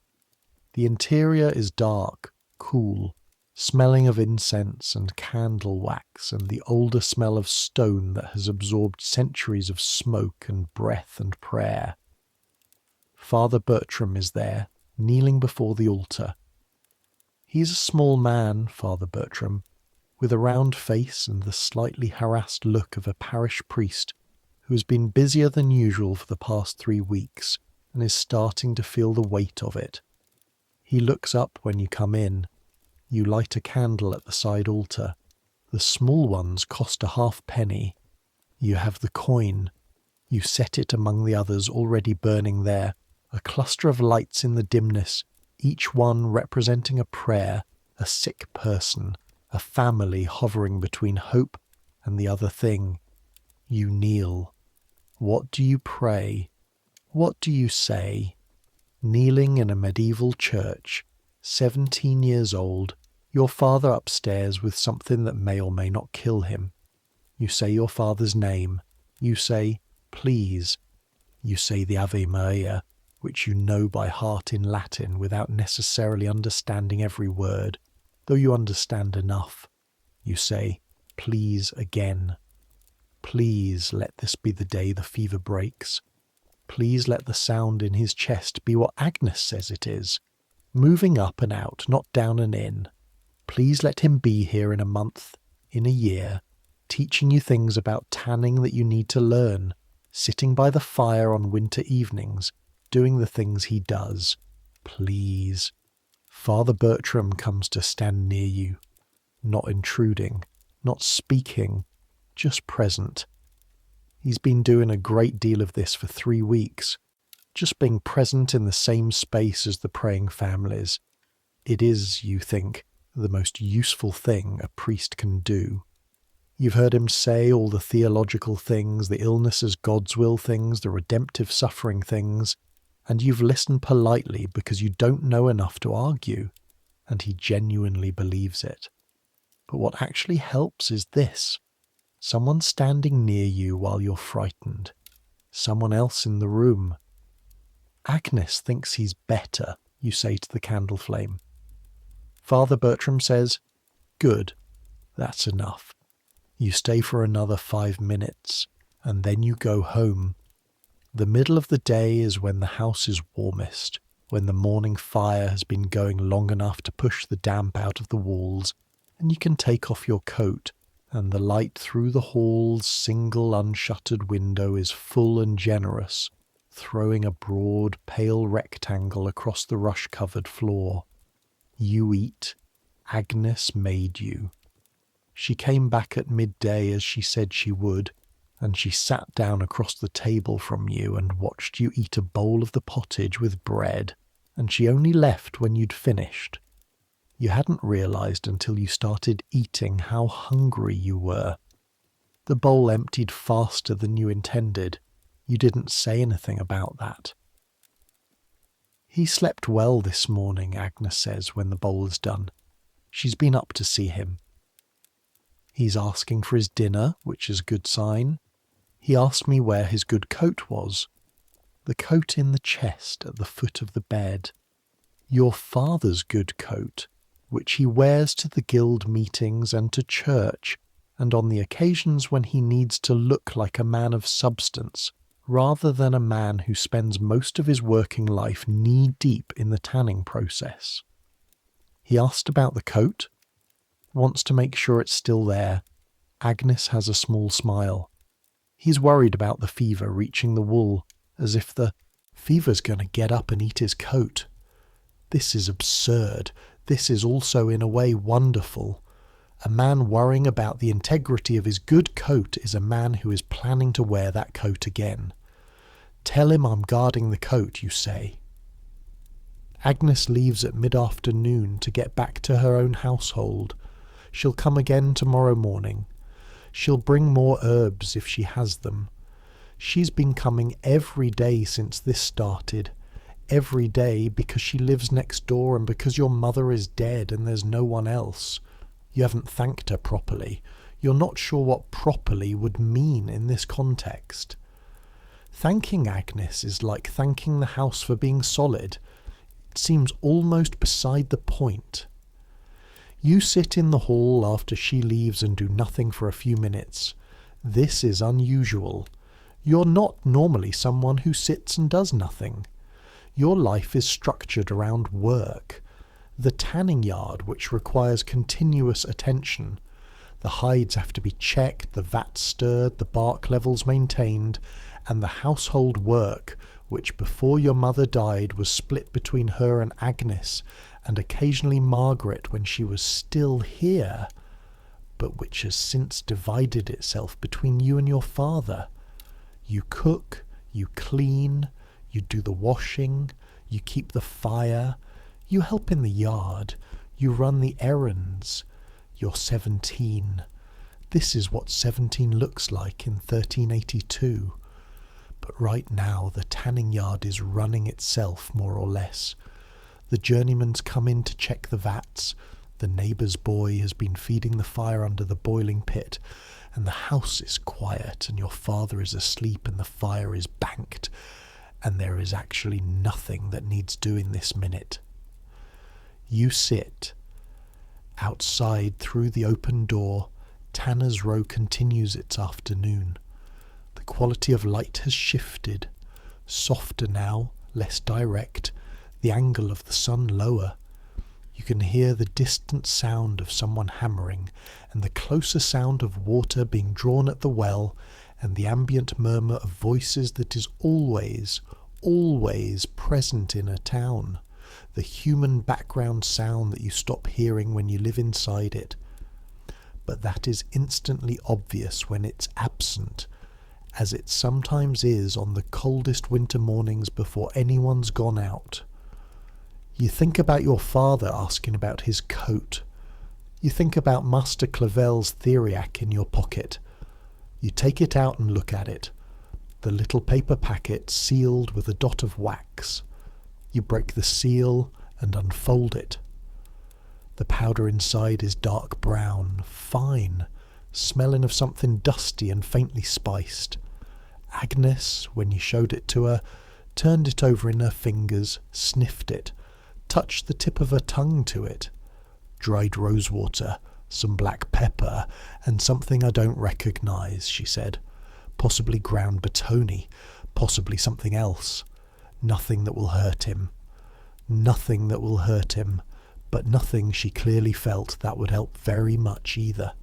The interior is dark, cool, smelling of incense and candle wax and the older smell of stone that has absorbed centuries of smoke and breath and prayer. Father Bertram is there, kneeling before the altar. He's a small man, Father Bertram, with a round face and the slightly harassed look of a parish priest who has been busier than usual for the past 3 weeks and is starting to feel the weight of it. He looks up when you come in. You light a candle at the side altar. The small ones cost a halfpenny. You have the coin. You set it among the others already burning there, a cluster of lights in the dimness, each one representing a prayer, a sick person, a family hovering between hope and the other thing. You kneel. What do you pray? What do you say? Kneeling in a medieval church, 17 years old, your father upstairs with something that may or may not kill him. You say your father's name. You say, please. You say the Ave Maria, which you know by heart in Latin without necessarily understanding every word, though you understand enough. You say, please again. Please let this be the day the fever breaks. Please let the sound in his chest be what Agnes says it is, moving up and out, not down and in. Please let him be here in a month, in a year, teaching you things about tanning that you need to learn, sitting by the fire on winter evenings, doing the things he does. Please. Father Bertram comes to stand near you, not intruding, not speaking, just present. He's been doing a great deal of this for 3 weeks, just being present in the same space as the praying families. It is, you think, the most useful thing a priest can do. You've heard him say all the theological things, the illness as God's will things, the redemptive suffering things, and you've listened politely because you don't know enough to argue, and he genuinely believes it. But what actually helps is this. Someone standing near you while you're frightened. Someone else in the room. Agnes thinks he's better, you say to the candle flame. Father Bertram says, good, that's enough. You stay for another 5 minutes, and then you go home. The middle of the day is when the house is warmest, when the morning fire has been going long enough to push the damp out of the walls, and you can take off your coat, and the light through the hall's single unshuttered window is full and generous, throwing a broad, pale rectangle across the rush-covered floor. You eat. Agnes made you. She came back at midday as she said she would, and she sat down across the table from you and watched you eat a bowl of the pottage with bread, and she only left when you'd finished. You hadn't realized until you started eating how hungry you were. The bowl emptied faster than you intended. You didn't say anything about that. He slept well this morning, Agnes says when the bowl is done. She's been up to see him. He's asking for his dinner, which is a good sign. He asked me where his good coat was. The coat in the chest at the foot of the bed. Your father's good coat, which he wears to the guild meetings and to church, and on the occasions when he needs to look like a man of substance, rather than a man who spends most of his working life knee-deep in the tanning process. He asked about the coat, wants to make sure it's still there. Agnes has a small smile. He's worried about the fever reaching the wool, as if the fever's going to get up and eat his coat. This is absurd. This is also in a way wonderful. A man worrying about the integrity of his good coat is a man who is planning to wear that coat again. Tell him I'm guarding the coat, you say. Agnes leaves at mid-afternoon to get back to her own household. She'll come again tomorrow morning. She'll bring more herbs if she has them. She's been coming every day since this started. Every day because she lives next door and because your mother is dead and there's no one else. You haven't thanked her properly. You're not sure what properly would mean in this context. Thanking Agnes is like thanking the house for being solid. It seems almost beside the point. You sit in the hall after she leaves and do nothing for a few minutes. This is unusual. You're not normally someone who sits and does nothing. Your life is structured around work. The tanning yard, which requires continuous attention. The hides have to be checked, the vat stirred, the bark levels maintained, and the household work, which before your mother died was split between her and Agnes, and occasionally Margaret when she was still here, but which has since divided itself between you and your father. You cook, you clean, you do the washing, you keep the fire, you help in the yard, you run the errands. You're 17. This is what 17 looks like in 1382. But right now the tanning yard is running itself, more or less. The journeyman's come in to check the vats. The neighbour's boy has been feeding the fire under the boiling pit, and the house is quiet, and your father is asleep, and the fire is banked, and there is actually nothing that needs doing this minute. You sit. Outside, through the open door, Tanner's Row continues its afternoon. The quality of light has shifted. Softer now, less direct, the angle of the sun lower. You can hear the distant sound of someone hammering, and the closer sound of water being drawn at the well, and the ambient murmur of voices that is always, always present in a town. The human background sound that you stop hearing when you live inside it. But that is instantly obvious when it's absent, as it sometimes is on the coldest winter mornings before anyone's gone out. You think about your father asking about his coat. You think about Master Clavel's Theriac in your pocket. You take it out and look at it. The little paper packet sealed with a dot of wax. You break the seal and unfold it. The powder inside is dark brown, fine, smelling of something dusty and faintly spiced. Agnes, when you showed it to her, turned it over in her fingers, sniffed it, touched the tip of her tongue to it. Dried rosewater, some black pepper, and something I don't recognise, she said. Possibly ground batoni, Possibly something else. Nothing that will hurt him. Nothing that will hurt him, but nothing she clearly felt that would help very much either.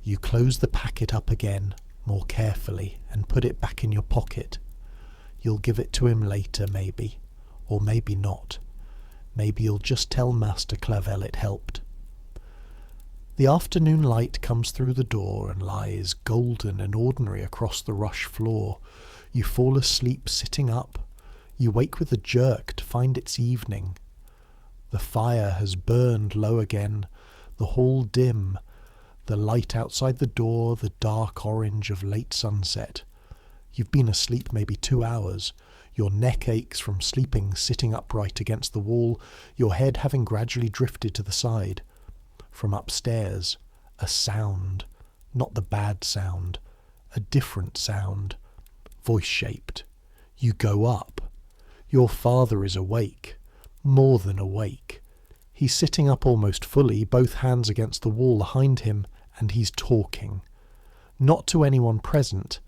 You close the packet up again, more carefully, and put it back in your pocket. You'll give it to him later, maybe. Or maybe not. Maybe you'll just tell Master Clavel it helped. The afternoon light comes through the door and lies golden and ordinary across the rush floor. You fall asleep sitting up. You wake with a jerk to find it's evening. The fire has burned low again, the hall dim, the light outside the door the dark orange of late sunset. You've been asleep maybe 2 hours. Your neck aches from sleeping sitting upright against the wall, your head having gradually drifted to the side. From upstairs, a sound, not the bad sound, a different sound, voice-shaped. You go up. Your father is awake, more than awake. He's sitting up almost fully, both hands against the wall behind him, and he's talking. Not to anyone present.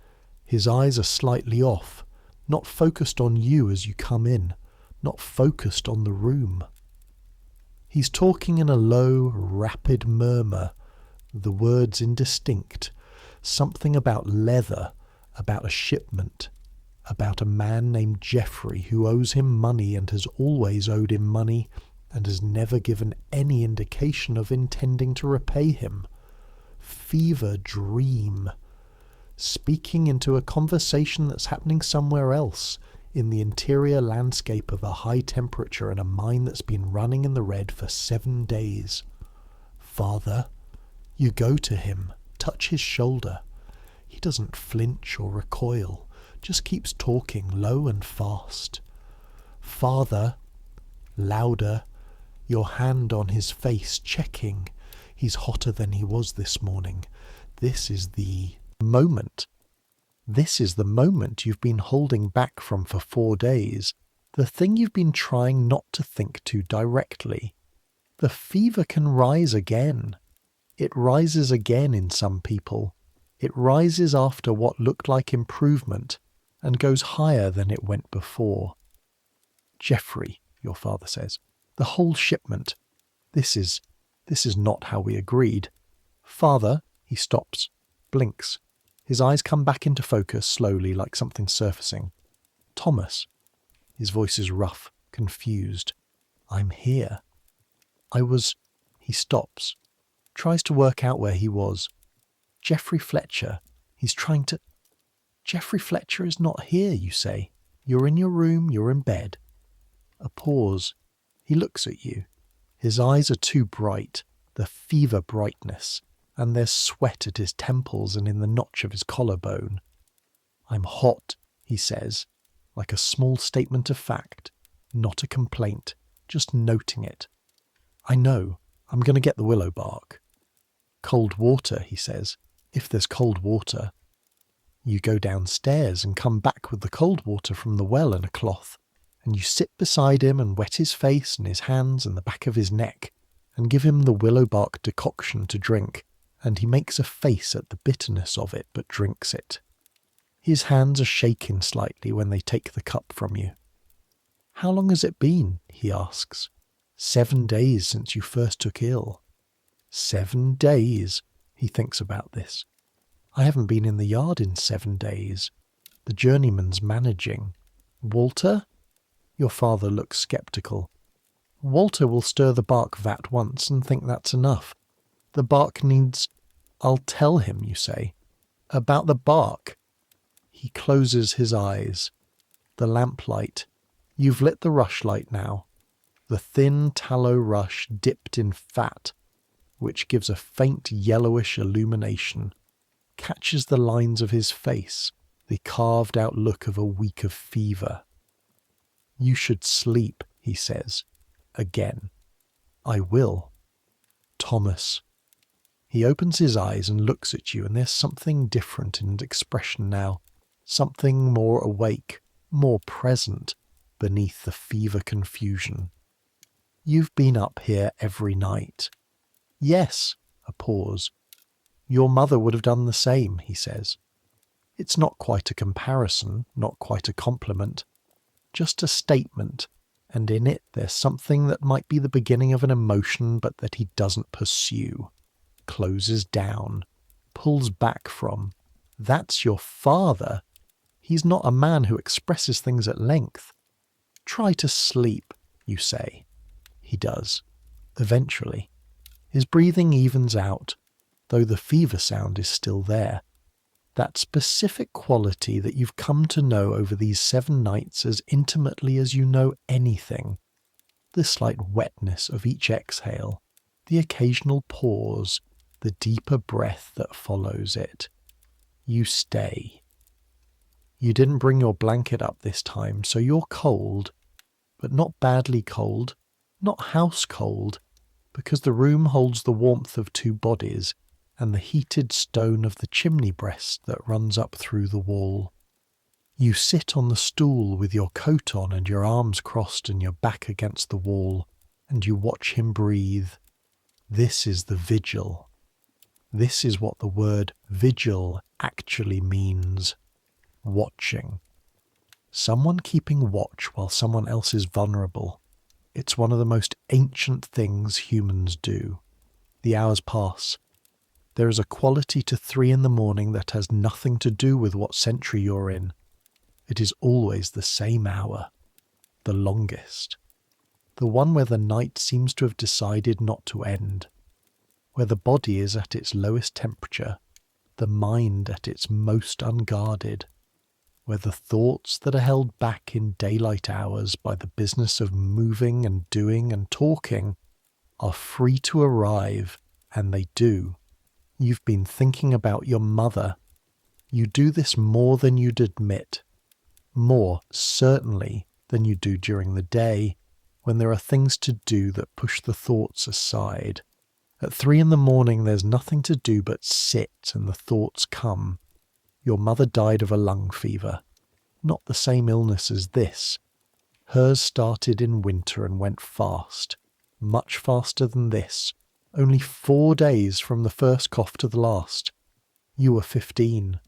His eyes are slightly off, not focused on you as you come in, not focused on the room. He's talking in a low, rapid murmur, the words indistinct, something about leather, about a shipment, about a man named Geoffrey who owes him money and has always owed him money and has never given any indication of intending to repay him. Fever dream. Speaking into a conversation that's happening somewhere else, in the interior landscape of a high temperature and a mine that's been running in the red for 7 days. Father, you go to him, touch his shoulder. He doesn't flinch or recoil, just keeps talking low and fast. Father, louder, your hand on his face, checking. He's hotter than he was this morning. This is the moment. This is the moment you've been holding back from for 4 days. The thing you've been trying not to think to directly. The fever can rise again. It rises again in some people. It rises after what looked like improvement and goes higher than it went before. Geoffrey, your father says, the whole shipment. This is not how we agreed. Father, he stops, blinks. His eyes come back into focus slowly, like something surfacing. Thomas. His voice is rough, confused. I'm here. He stops, tries to work out where he was. Geoffrey Fletcher. Geoffrey Fletcher is not here, you say. You're in your room, you're in bed. A pause. He looks at you. His eyes are too bright, the fever brightness, and there's sweat at his temples and in the notch of his collarbone. I'm hot, he says, like a small statement of fact, not a complaint, just noting it. I know, I'm going to get the willow bark. Cold water, he says, if there's cold water. You go downstairs and come back with the cold water from the well in a cloth, and you sit beside him and wet his face and his hands and the back of his neck, and give him the willow bark decoction to drink, and he makes a face at the bitterness of it but drinks it. His hands are shaking slightly when they take the cup from you. How long has it been? He asks. 7 days since you first took ill. 7 days. He thinks about this. I haven't been in the yard in 7 days. The journeyman's managing. Walter? Your father looks sceptical. Walter will stir the bark vat once and think that's enough. The bark needs... I'll tell him, you say. About the bark. He closes his eyes. The lamplight. You've lit the rushlight now. The thin tallow rush dipped in fat, which gives a faint yellowish illumination, catches the lines of his face, the carved-out look of a week of fever. You should sleep, he says, again. I will. Thomas. He opens his eyes and looks at you, and there's something different in expression now, something more awake, more present, beneath the fever confusion. You've been up here every night. Yes, a pause. Your mother would have done the same, he says. It's not quite a comparison, not quite a compliment, just a statement, and in it there's something that might be the beginning of an emotion but that he doesn't pursue, closes down, pulls back from. That's your father. He's not a man who expresses things at length. Try to sleep, you say. He does. Eventually. His breathing evens out, though the fever sound is still there. That specific quality that you've come to know over these 7 nights as intimately as you know anything. The slight wetness of each exhale, the occasional pause, the deeper breath that follows it. You stay. You didn't bring your blanket up this time, so you're cold, but not badly cold, not house cold, because the room holds the warmth of 2 bodies and the heated stone of the chimney breast that runs up through the wall. You sit on the stool with your coat on and your arms crossed and your back against the wall, and you watch him breathe. This is the vigil. This is what the word vigil actually means. Watching. Someone keeping watch while someone else is vulnerable. It's one of the most ancient things humans do. The hours pass. There is a quality to 3 in the morning that has nothing to do with what century you're in. It is always the same hour. The longest. The one where the night seems to have decided not to end. Where the body is at its lowest temperature. The mind at its most unguarded. Where the thoughts that are held back in daylight hours by the business of moving and doing and talking are free to arrive, and they do. You've been thinking about your mother. You do this more than you'd admit. More, certainly, than you do during the day, when there are things to do that push the thoughts aside. At 3 in the morning there's nothing to do but sit, and the thoughts come. Your mother died of a lung fever. Not the same illness as this. Hers started in winter and went fast. Much faster than this. Only 4 days from the first cough to the last. You were 15.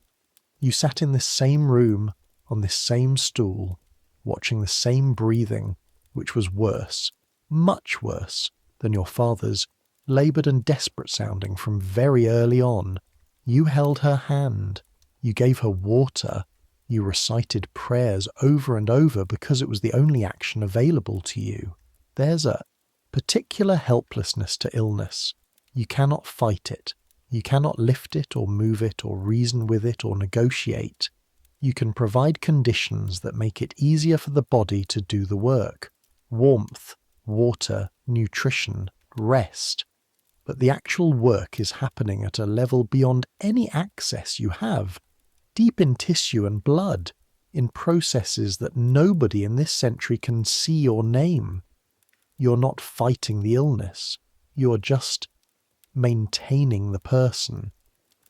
You sat in this same room, on this same stool, watching the same breathing, which was worse, much worse, than your father's, laboured and desperate sounding from very early on. You held her hand. You gave her water. You recited prayers over and over because it was the only action available to you. There's a particular helplessness to illness. You cannot fight it. You cannot lift it or move it or reason with it or negotiate. You can provide conditions that make it easier for the body to do the work. Warmth, water, nutrition, rest. But the actual work is happening at a level beyond any access you have, deep in tissue and blood, in processes that nobody in this century can see or name. You're not fighting the illness. You're just maintaining the person,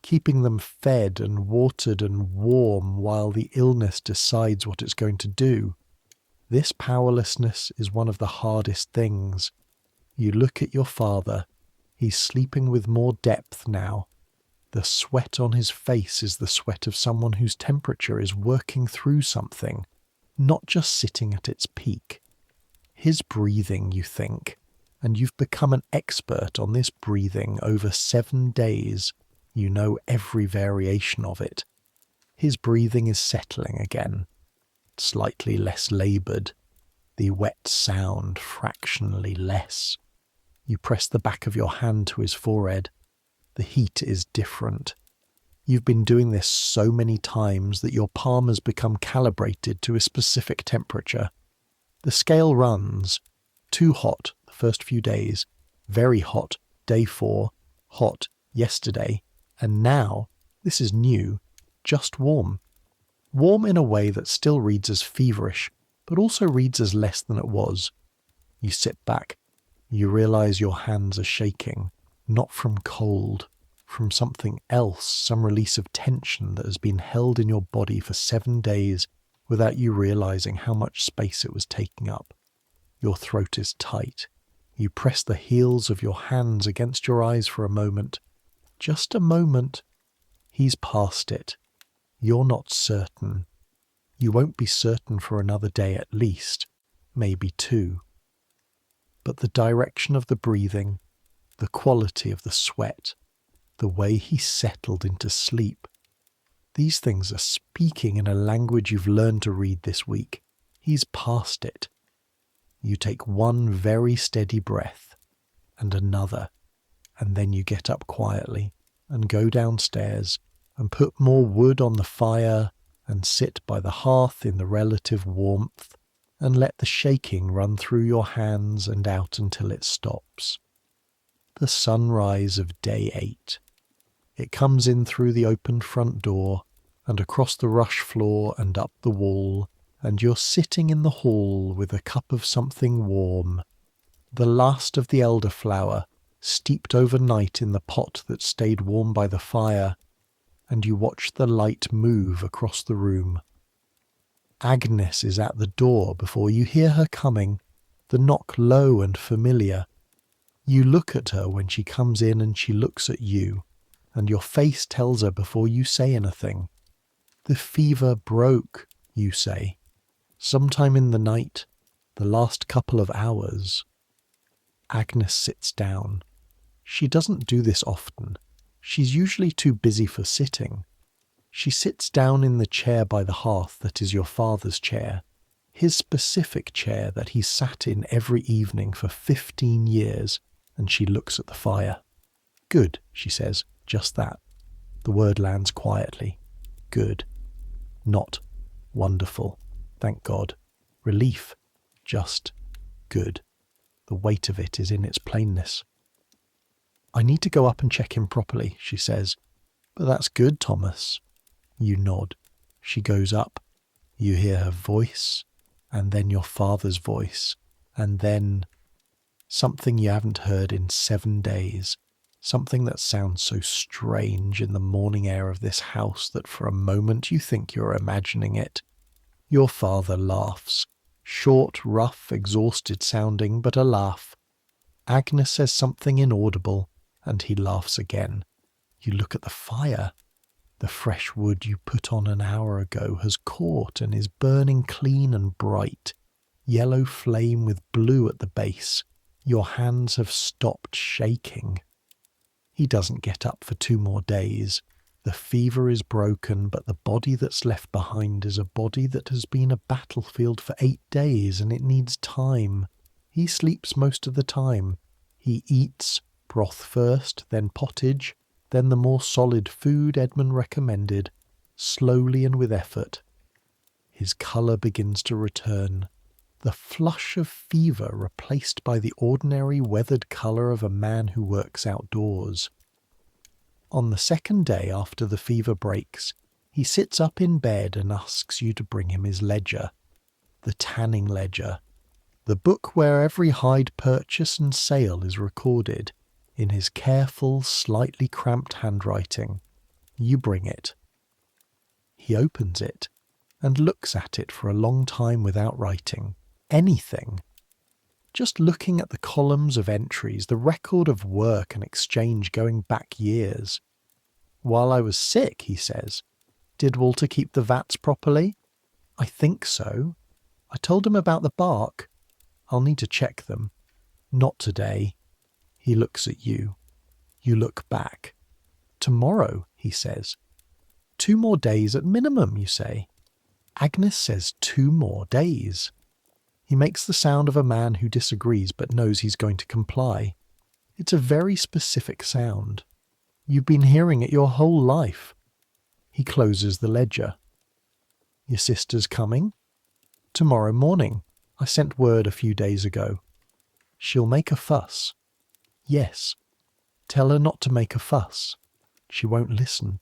keeping them fed and watered and warm while the illness decides what it's going to do. This powerlessness is one of the hardest things. You look at your father. He's sleeping with more depth now. The sweat on his face is the sweat of someone whose temperature is working through something, not just sitting at its peak. His breathing, you think, and you've become an expert on this breathing over 7 days. You know every variation of it. His breathing is settling again, slightly less laboured, the wet sound fractionally less. You press the back of your hand to his forehead. The heat is different. You've been doing this so many times that your palm has become calibrated to a specific temperature. The scale runs. Too hot the first few days, very hot day 4, hot yesterday, and now, this is new, just warm. Warm in a way that still reads as feverish, but also reads as less than it was. You sit back. You realise your hands are shaking, not from cold, from something else, some release of tension that has been held in your body for 7 days without you realising how much space it was taking up. Your throat is tight. You press the heels of your hands against your eyes for a moment. Just a moment. He's past it. You're not certain. You won't be certain for another day at least, maybe 2. But the direction of the breathing, the quality of the sweat, the way he settled into sleep, these things are speaking in a language you've learned to read this week. He's past it. You take one very steady breath, and another, and then you get up quietly and go downstairs and put more wood on the fire and sit by the hearth in the relative warmth and let the shaking run through your hands and out until it stops. The sunrise of day 8. It comes in through the open front door and across the rush floor and up the wall, and you're sitting in the hall with a cup of something warm, the last of the elderflower steeped overnight in the pot that stayed warm by the fire, and you watch the light move across the room. Agnes is at the door before you hear her coming, the knock low and familiar. You look at her when she comes in and she looks at you, and your face tells her before you say anything. The fever broke, you say. Sometime in the night, the last couple of hours. Agnes sits down. She doesn't do this often. She's usually too busy for sitting. She sits down in the chair by the hearth that is your father's chair, his specific chair that he sat in every evening for 15 years, and she looks at the fire. Good, she says, just that. The word lands quietly. Good. Not wonderful. Thank God. Relief. Just good. The weight of it is in its plainness. I need to go up and check him properly, she says. But that's good, Thomas. You nod. She goes up. You hear her voice, and then your father's voice, and then something you haven't heard in 7 days. Something that sounds so strange in the morning air of this house that for a moment you think you're imagining it. Your father laughs. Short, rough, exhausted sounding, but a laugh. Agnes says something inaudible, and he laughs again. You look at the fire. The fresh wood you put on an hour ago has caught and is burning clean and bright. Yellow flame with blue at the base. Your hands have stopped shaking. He doesn't get up for 2 more days. The fever is broken, but the body that's left behind is a body that has been a battlefield for 8 days, and it needs time. He sleeps most of the time. He eats broth first, then pottage, then the more solid food Edmund recommended, slowly and with effort. His colour begins to return. The flush of fever replaced by the ordinary weathered colour of a man who works outdoors. On the 2nd day after the fever breaks, he sits up in bed and asks you to bring him his ledger, the tanning ledger, the book where every hide purchase and sale is recorded, in his careful, slightly cramped handwriting. You bring it. He opens it and looks at it for a long time without writing anything. Just looking at the columns of entries, the record of work and exchange going back years. While I was sick, he says. Did Walter keep the vats properly? I think so. I told him about the bark. I'll need to check them. Not today. He looks at you. You look back. Tomorrow, he says. 2 more days at minimum, you say. Agnes says 2 more days. He makes the sound of a man who disagrees but knows he's going to comply. It's a very specific sound. You've been hearing it your whole life. He closes the ledger. Your sister's coming? Tomorrow morning. I sent word a few days ago. She'll make a fuss. Yes. Tell her not to make a fuss. She won't listen.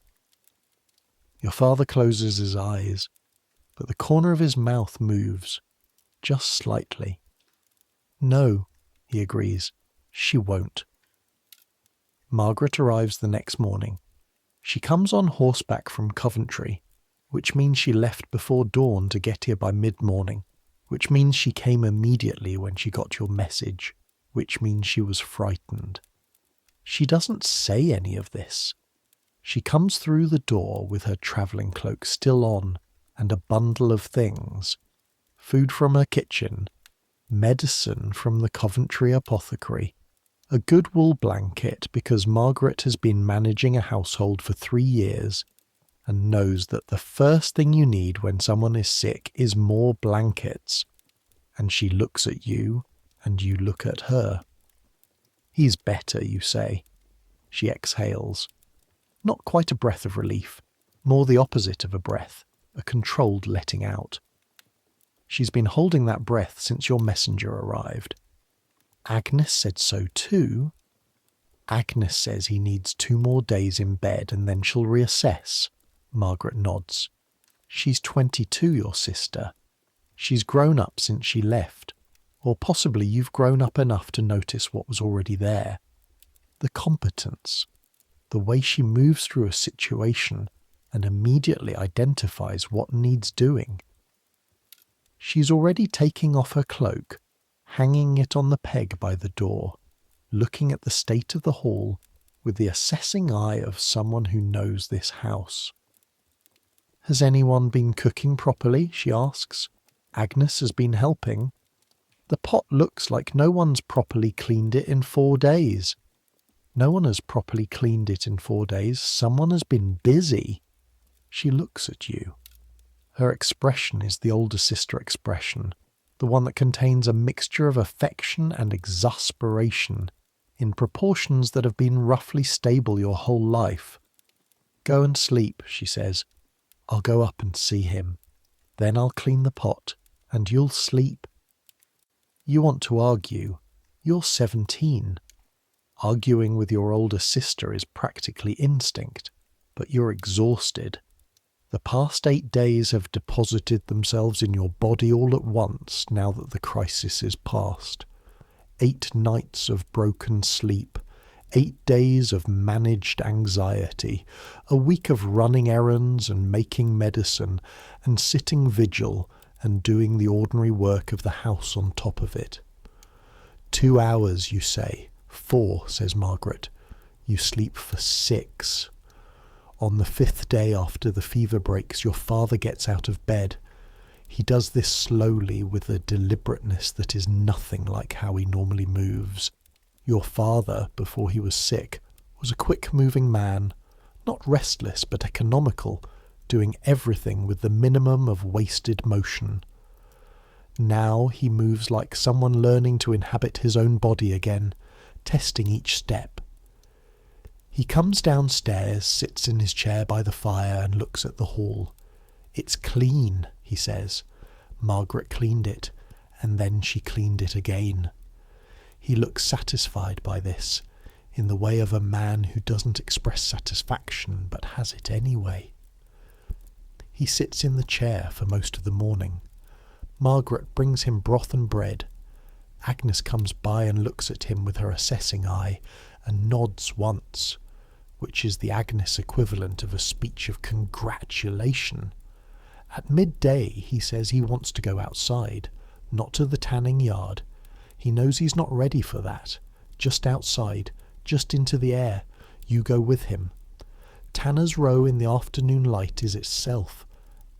Your father closes his eyes, but the corner of his mouth moves. Just slightly. No, he agrees. She won't. Margaret arrives the next morning. She comes on horseback from Coventry, which means she left before dawn to get here by mid-morning, which means she came immediately when she got your message, which means she was frightened. She doesn't say any of this. She comes through the door with her travelling cloak still on and a bundle of things. Food from her kitchen, medicine from the Coventry apothecary, a good wool blanket because Margaret has been managing a household for 3 years and knows that the first thing you need when someone is sick is more blankets. And she looks at you and you look at her. He's better, you say. She exhales. Not quite a breath of relief, more the opposite of a breath, a controlled letting out. She's been holding that breath since your messenger arrived. Agnes said so too. Agnes says he needs 2 more days in bed and then she'll reassess. Margaret nods. She's 22, your sister. She's grown up since she left. Or possibly you've grown up enough to notice what was already there. The competence. The way she moves through a situation and immediately identifies what needs doing. She's already taking off her cloak, hanging it on the peg by the door, looking at the state of the hall with the assessing eye of someone who knows this house. Has anyone been cooking properly? She asks. Agnes has been helping. The pot looks like no one's properly cleaned it in 4 days. No one has properly cleaned it in 4 days. Someone has been busy. She looks at you. Her expression is the older sister expression, the one that contains a mixture of affection and exasperation in proportions that have been roughly stable your whole life. Go and sleep, she says. I'll go up and see him. Then I'll clean the pot, and you'll sleep. You want to argue. You're 17. Arguing with your older sister is practically instinct, but you're exhausted. The past 8 days have deposited themselves in your body all at once now that the crisis is past. 8 nights of broken sleep, 8 days of managed anxiety, a week of running errands and making medicine and sitting vigil and doing the ordinary work of the house on top of it. 2 hours, you say. 4, says Margaret. You sleep for 6. On the 5th day after the fever breaks, your father gets out of bed. He does this slowly with a deliberateness that is nothing like how he normally moves. Your father, before he was sick, was a quick-moving man, not restless but economical, doing everything with the minimum of wasted motion. Now he moves like someone learning to inhabit his own body again, testing each step. He comes downstairs, sits in his chair by the fire and looks at the hall. It's clean, he says. Margaret cleaned it, and then she cleaned it again. He looks satisfied by this, in the way of a man who doesn't express satisfaction but has it anyway. He sits in the chair for most of the morning. Margaret brings him broth and bread. Agnes comes by and looks at him with her assessing eye and nods once, which is the Agnes equivalent of a speech of congratulation. At midday he says he wants to go outside, not to the tanning yard. He knows he's not ready for that. Just outside, just into the air. You go with him. Tanner's Row in the afternoon light is itself.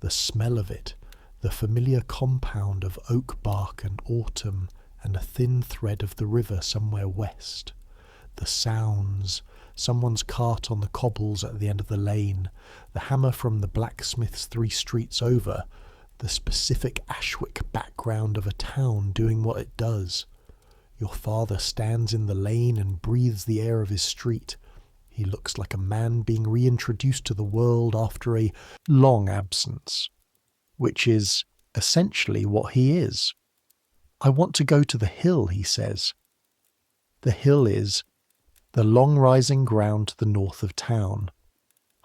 The smell of it, the familiar compound of oak bark and autumn and a thin thread of the river somewhere west. The sounds, someone's cart on the cobbles at the end of the lane, the hammer from the blacksmith's 3 streets over, the specific Ashwick background of a town doing what it does. Your father stands in the lane and breathes the air of his street. He looks like a man being reintroduced to the world after a long absence, which is essentially what he is. I want to go to the hill, he says. The hill is the long rising ground to the north of town,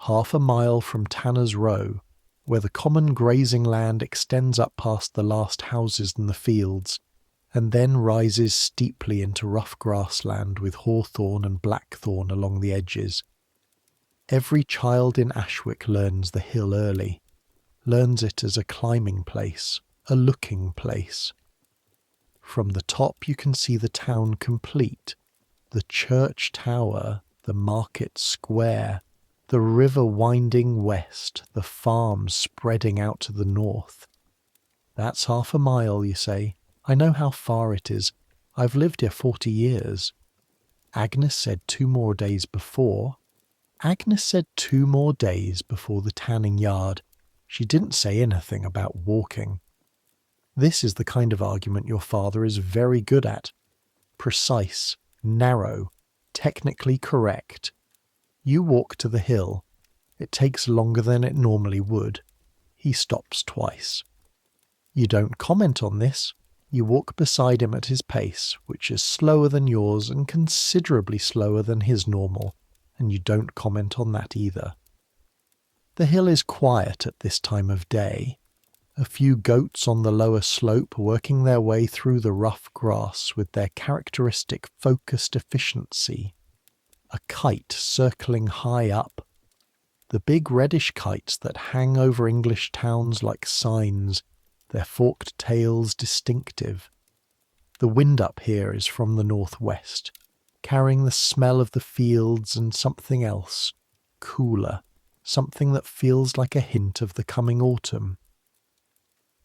1/2 mile from Tanner's Row, where the common grazing land extends up past the last houses and the fields, and then rises steeply into rough grassland with hawthorn and blackthorn along the edges. Every child in Ashwick learns the hill early, learns it as a climbing place, a looking place. From the top you can see the town complete, the church tower, the market square, The river winding west, the farms spreading out to the north. That's 1/2 a mile, you say. I know how far it is. I've lived here 40 years. Agnes said 2 more days before. Agnes said 2 more days before the tanning yard. She didn't say anything about walking. This is the kind of argument your father is very good at. Precise, narrow, technically correct. You walk to the hill. It takes longer than it normally would. He stops twice. You don't comment on this. You walk beside him at his pace, which is slower than yours and considerably slower than his normal, and you don't comment on that either. The hill is quiet at this time of day. A few goats on the lower slope working their way through the rough grass with their characteristic focused efficiency. A kite circling high up. The big reddish kites that hang over English towns like signs, their forked tails distinctive. The wind up here is from the northwest, carrying the smell of the fields and something else, cooler, something that feels like a hint of the coming autumn.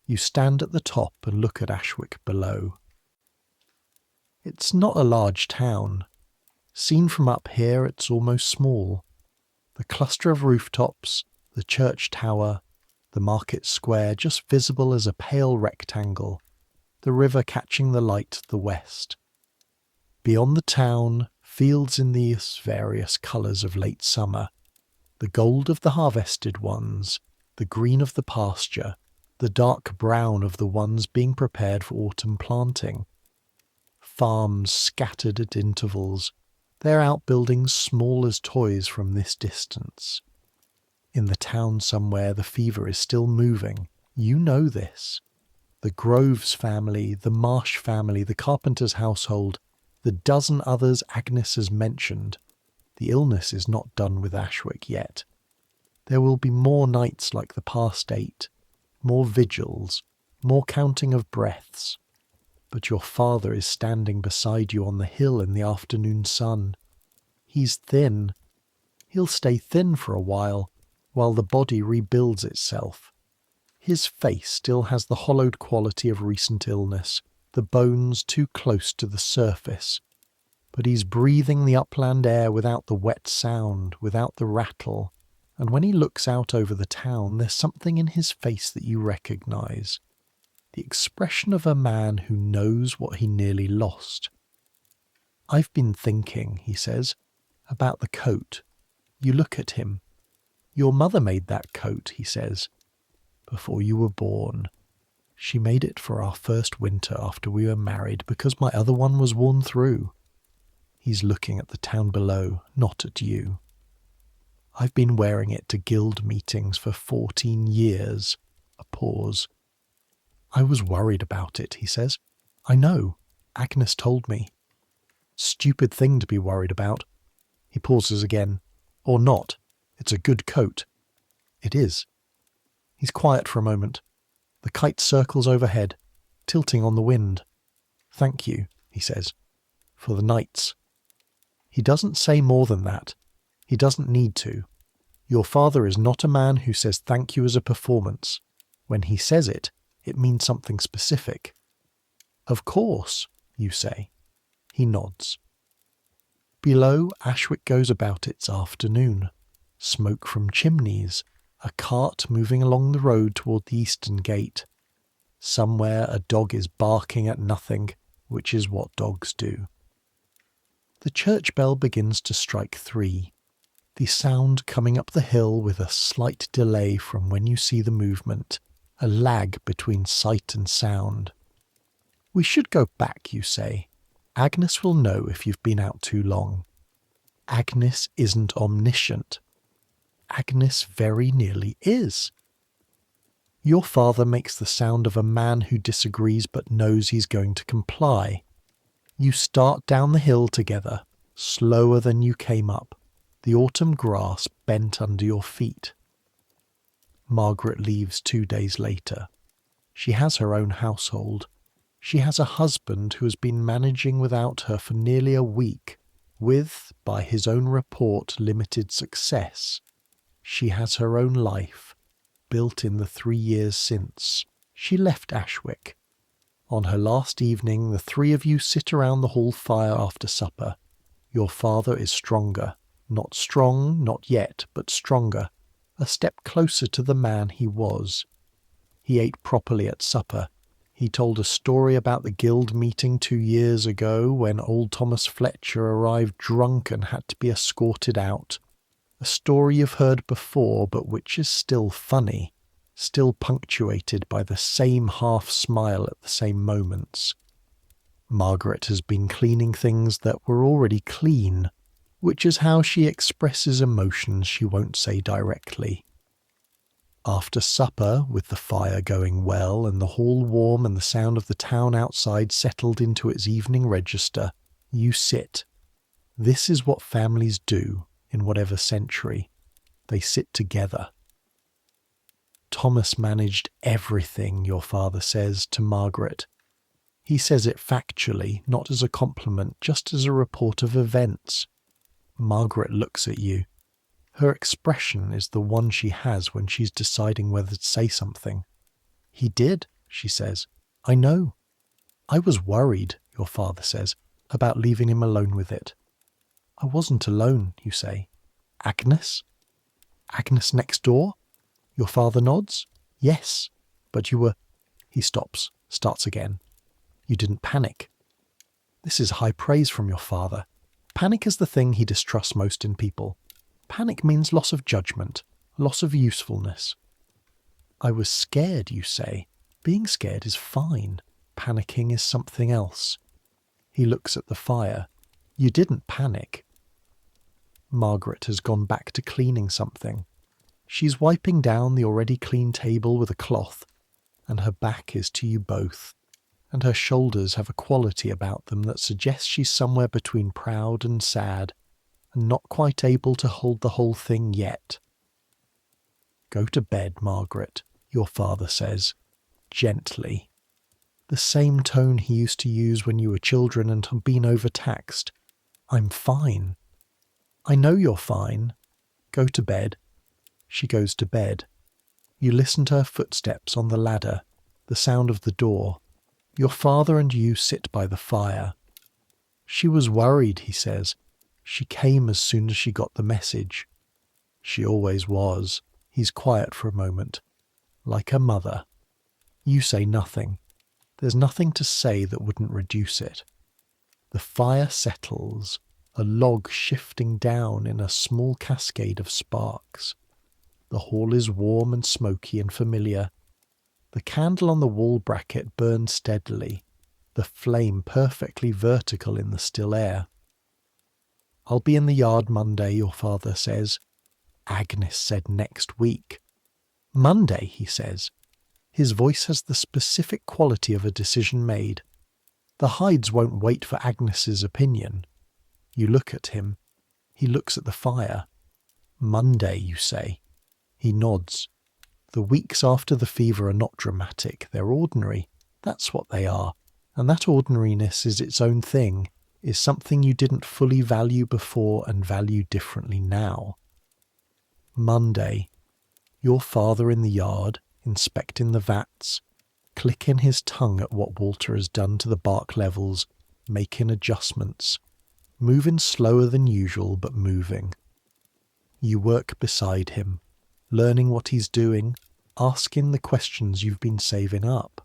You stand at the top and look at Ashwick below. It's not a large town. Seen from up here, it's almost small. The cluster of rooftops, the church tower, the market square just visible as a pale rectangle, the river catching the light to the west. Beyond the town, fields in these various colours of late summer, the gold of the harvested ones, the green of the pasture, the dark brown of the ones being prepared for autumn planting. Farms scattered at intervals, their outbuildings small as toys from this distance. In the town somewhere the fever is still moving. You know this. The Groves family, the Marsh family, the Carpenter's household, the dozen others Agnes has mentioned. The illness is not done with Ashwick yet. There will be more nights like the past 8, more vigils, more counting of breaths. But your father is standing beside you on the hill in the afternoon sun. He's thin. He'll stay thin for a while the body rebuilds itself. His face still has the hollowed quality of recent illness, the bones too close to the surface. But he's breathing the upland air without the wet sound, without the rattle, and when he looks out over the town, there's something in his face that you recognise. The expression of a man who knows what he nearly lost. "I've been thinking," he says, "about the coat." You look at him. "Your mother made that coat," he says, "before you were born. She made it for our first winter after we were married because my other one was worn through." He's looking at the town below, not at you. "I've been wearing it to guild meetings for 14 years. A pause. "I was worried about it," he says. "I know. Agnes told me." "Stupid thing to be worried about." He pauses again. "Or not. It's a good coat." "It is." He's quiet for a moment. The kite circles overhead, tilting on the wind. "Thank you," he says, "for the nights." He doesn't say more than that. He doesn't need to. Your father is not a man who says thank you as a performance. When he says it, it means something specific. "Of course," you say. He nods. Below, Ashwick goes about its afternoon. Smoke from chimneys, a cart moving along the road toward the eastern gate. Somewhere a dog is barking at nothing, which is what dogs do. The church bell begins to strike 3, the sound coming up the hill with a slight delay from when you see the movement, a lag between sight and sound. "We should go back," you say. "Agnes will know if you've been out too long." Agnes isn't omniscient. Agnes very nearly is. Your father makes the sound of a man who disagrees but knows he's going to comply. You start down the hill together, slower than you came up, the autumn grass bent under your feet. Margaret leaves 2 days later. She has her own household. She has a husband who has been managing without her for nearly a week, with, by his own report, limited success. She has her own life, built in the 3 years since she left Ashwick. On her last evening, the three of you sit around the hall fire after supper. Your father is stronger. Not strong, not yet, but stronger. A step closer to the man he was. He ate properly at supper. He told a story about the guild meeting 2 years ago when old Thomas Fletcher arrived drunk and had to be escorted out. A story you've heard before, but which is still funny, still punctuated by the same half smile at the same moments. Margaret has been cleaning things that were already clean, which is how she expresses emotions she won't say directly. After supper, with the fire going well and the hall warm and the sound of the town outside settled into its evening register, you sit. This is what families do in whatever century. They sit together. Thomas managed everything, your father says to Margaret. He says it factually, not as a compliment, just as a report of events. Margaret looks at you. Her expression is the one she has when she's deciding whether to say something. He did, she says. I know. I was worried, your father says, about leaving him alone with it. I wasn't alone, you say. Agnes? Agnes next door? Your father nods. Yes, but you were... He stops, starts again. You didn't panic. This is high praise from your father. Panic is the thing he distrusts most in people. Panic means loss of judgment, loss of usefulness. I was scared, you say. Being scared is fine. Panicking is something else. He looks at the fire. You didn't panic. Margaret has gone back to cleaning something. She's wiping down the already clean table with a cloth, and her back is to you both, and her shoulders have a quality about them that suggests she's somewhere between proud and sad, and not quite able to hold the whole thing yet. Go to bed, Margaret, your father says, gently. The same tone he used to use when you were children and had been overtaxed. I'm fine. I know you're fine. Go to bed. She goes to bed. You listen to her footsteps on the ladder, the sound of the door. Your father and you sit by the fire. She was worried, he says. She came as soon as she got the message. She always was. He's quiet for a moment. Like a mother. You say nothing. There's nothing to say that wouldn't reduce it. The fire settles, a log shifting down in a small cascade of sparks. The hall is warm and smoky and familiar. The candle on the wall bracket burns steadily, the flame perfectly vertical in the still air. I'll be in the yard Monday, your father says. Agnes said next week. Monday, he says. His voice has the specific quality of a decision made. The Hydes won't wait for Agnes's opinion. You look at him. He looks at the fire. Monday, you say. He nods. The weeks after the fever are not dramatic, they're ordinary. That's what they are. And that ordinariness is its own thing, is something you didn't fully value before and value differently now. Monday. Your father in the yard, inspecting the vats, clicking his tongue at what Walter has done to the bark levels, making adjustments, moving slower than usual but moving. You work beside him, learning what he's doing, asking the questions you've been saving up.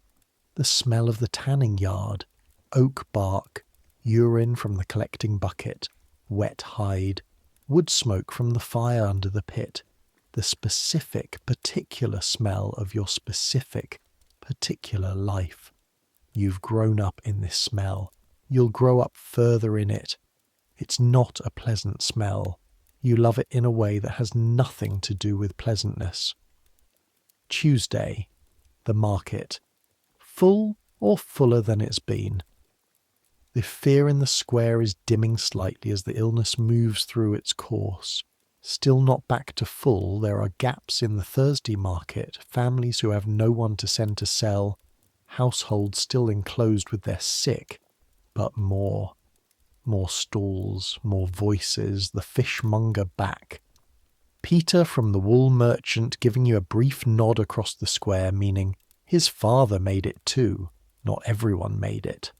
The smell of the tanning yard, oak bark, urine from the collecting bucket, wet hide, wood smoke from the fire under the pit, the specific, particular smell of your specific, particular life. You've grown up in this smell. You'll grow up further in it. It's not a pleasant smell. You love it in a way that has nothing to do with pleasantness. Tuesday, the market. Full or fuller than it's been. The fear in the square is dimming slightly as the illness moves through its course. Still not back to full, there are gaps in the Thursday market, families who have no one to send to sell, households still enclosed with their sick, but more. More stalls, more voices, the fishmonger back. Peter from the wool merchant giving you a brief nod across the square, meaning his father made it too, not everyone made it.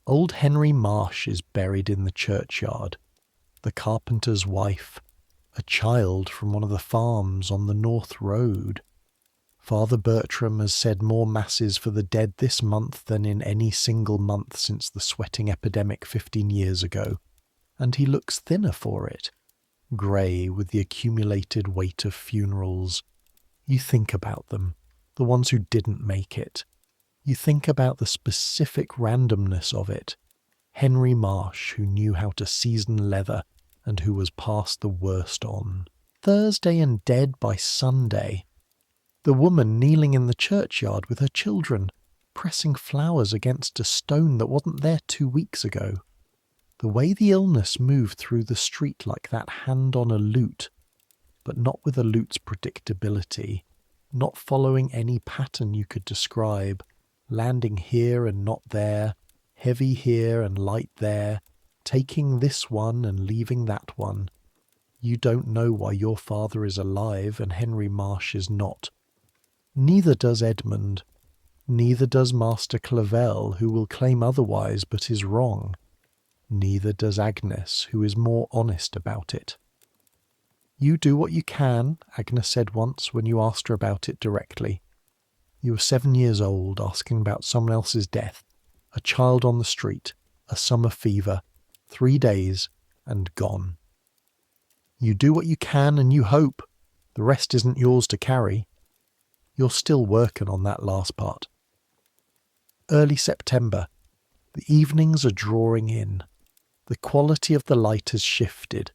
Old Henry Marsh is buried in the churchyard, the carpenter's wife, a child from one of the farms on the North Road. Father Bertram has said more masses for the dead this month than in any single month since the sweating epidemic 15 years ago, and he looks thinner for it, grey with the accumulated weight of funerals. You think about them, the ones who didn't make it. You think about the specific randomness of it. Henry Marsh, who knew how to season leather and who was past the worst on. Thursday and dead by Sunday. The woman kneeling in the churchyard with her children, pressing flowers against a stone that wasn't there 2 weeks ago. The way the illness moved through the street like that hand on a lute, but not with a lute's predictability, not following any pattern you could describe, landing here and not there, heavy here and light there, taking this one and leaving that one. You don't know why your father is alive and Henry Marsh is not. Neither does Edmund. Neither does Master Clavell, who will claim otherwise but is wrong. Neither does Agnes, who is more honest about it. You do what you can, Agnes said once when you asked her about it directly. You were 7 years old, asking about someone else's death, a child on the street, a summer fever, 3 days, and gone. You do what you can and you hope. The rest isn't yours to carry. You're still working on that last part. Early September. The evenings are drawing in. The quality of the light has shifted.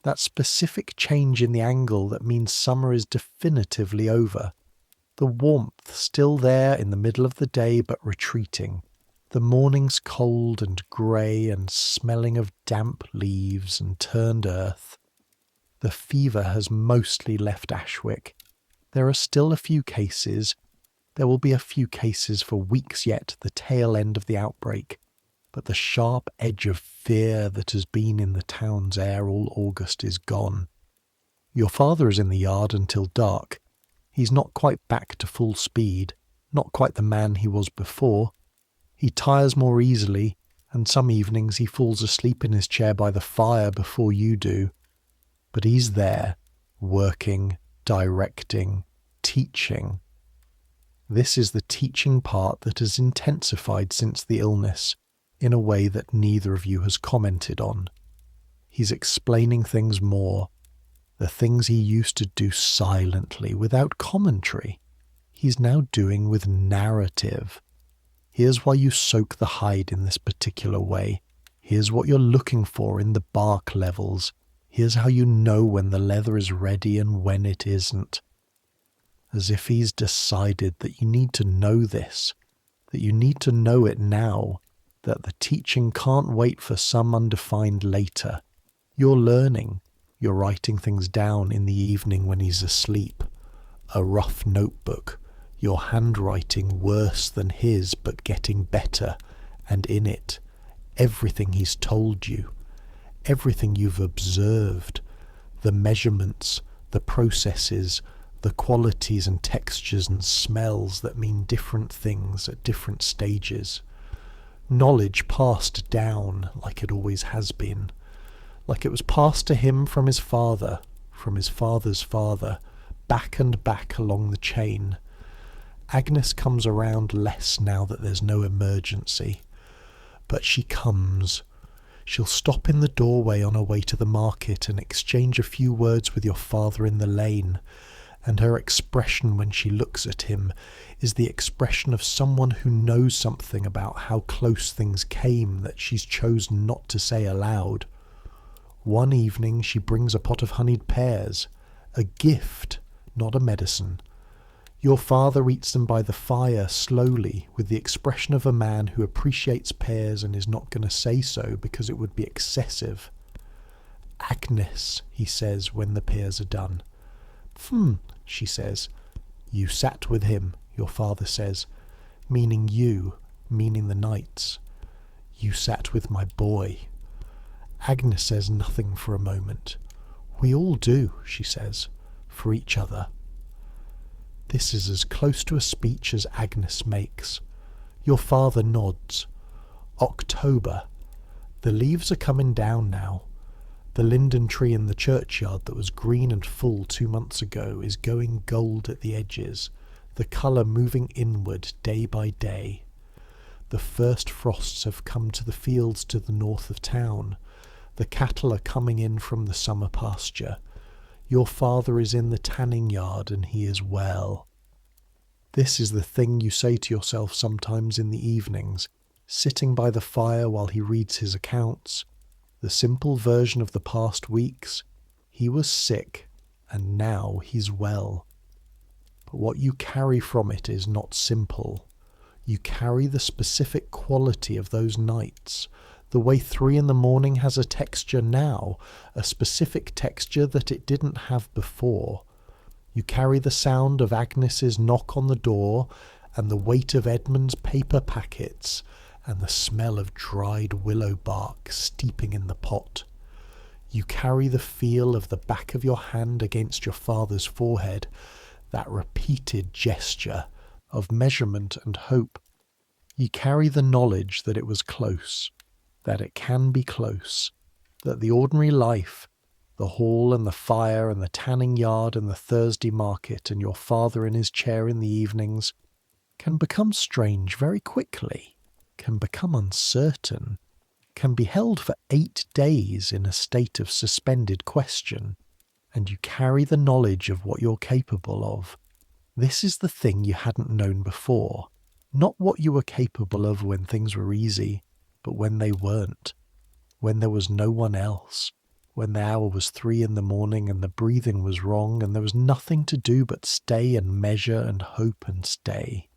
That specific change in the angle that means summer is definitively over. The warmth still there in the middle of the day but retreating. The mornings cold and grey and smelling of damp leaves and turned earth. The fever has mostly left Ashwick. There are still a few cases. There will be a few cases for weeks yet, the tail end of the outbreak. But the sharp edge of fear that has been in the town's air all August is gone. Your father is in the yard until dark. He's not quite back to full speed, not quite the man he was before. He tires more easily, and some evenings he falls asleep in his chair by the fire before you do. But he's there, working, directing, teaching. This is the teaching part that has intensified since the illness, in a way that neither of you has commented on. He's explaining things more, the things he used to do silently, without commentary, he's now doing with narrative. Here's why you soak the hide in this particular way. Here's what you're looking for in the bark levels. Here's how you know when the leather is ready and when it isn't. As if he's decided that you need to know this, that you need to know it now, that the teaching can't wait for some undefined later. You're learning. You're writing things down in the evening when he's asleep. A rough notebook. Your handwriting worse than his but getting better. And in it, everything he's told you. Everything you've observed. The measurements, the processes, the qualities and textures and smells that mean different things at different stages. Knowledge passed down like it always has been. Like it was passed to him from his father, from his father's father, back and back along the chain. Agnes comes around less now that there's no emergency. But she comes. She'll stop in the doorway on her way to the market and exchange a few words with your father in the lane, and her expression when she looks at him is the expression of someone who knows something about how close things came that she's chosen not to say aloud. One evening she brings a pot of honeyed pears, a gift, not a medicine. Your father eats them by the fire slowly, with the expression of a man who appreciates pears and is not going to say so because it would be excessive. Agnes, he says when the pears are done. She says. You sat with him, your father says, meaning you, meaning the nights. You sat with my boy. Agnes says nothing for a moment. "We all do," she says, "for each other." This is as close to a speech as Agnes makes. Your father nods. October. The leaves are coming down now. The linden tree in the churchyard that was green and full 2 months ago is going gold at the edges, the colour moving inward day by day. The first frosts have come to the fields to the north of town. The cattle are coming in from the summer pasture. Your father is in the tanning yard and he is well. This is the thing you say to yourself sometimes in the evenings, sitting by the fire while he reads his accounts. The simple version of the past weeks. He was sick, and now he's well. But what you carry from it is not simple. You carry the specific quality of those nights, the way 3 a.m. has a texture now, a specific texture that it didn't have before. You carry the sound of Agnes's knock on the door, and the weight of Edmund's paper packets, and the smell of dried willow bark steeping in the pot. You carry the feel of the back of your hand against your father's forehead, that repeated gesture of measurement and hope. You carry the knowledge that it was close, that it can be close, that the ordinary life, the hall and the fire and the tanning yard and the Thursday market and your father in his chair in the evenings, can become strange very quickly, can become uncertain, can be held for 8 days in a state of suspended question, and you carry the knowledge of what you're capable of. This is the thing you hadn't known before, not what you were capable of when things were easy, but when they weren't, when there was no one else, when the hour was 3 a.m. and the breathing was wrong and there was nothing to do but stay and measure and hope and stay.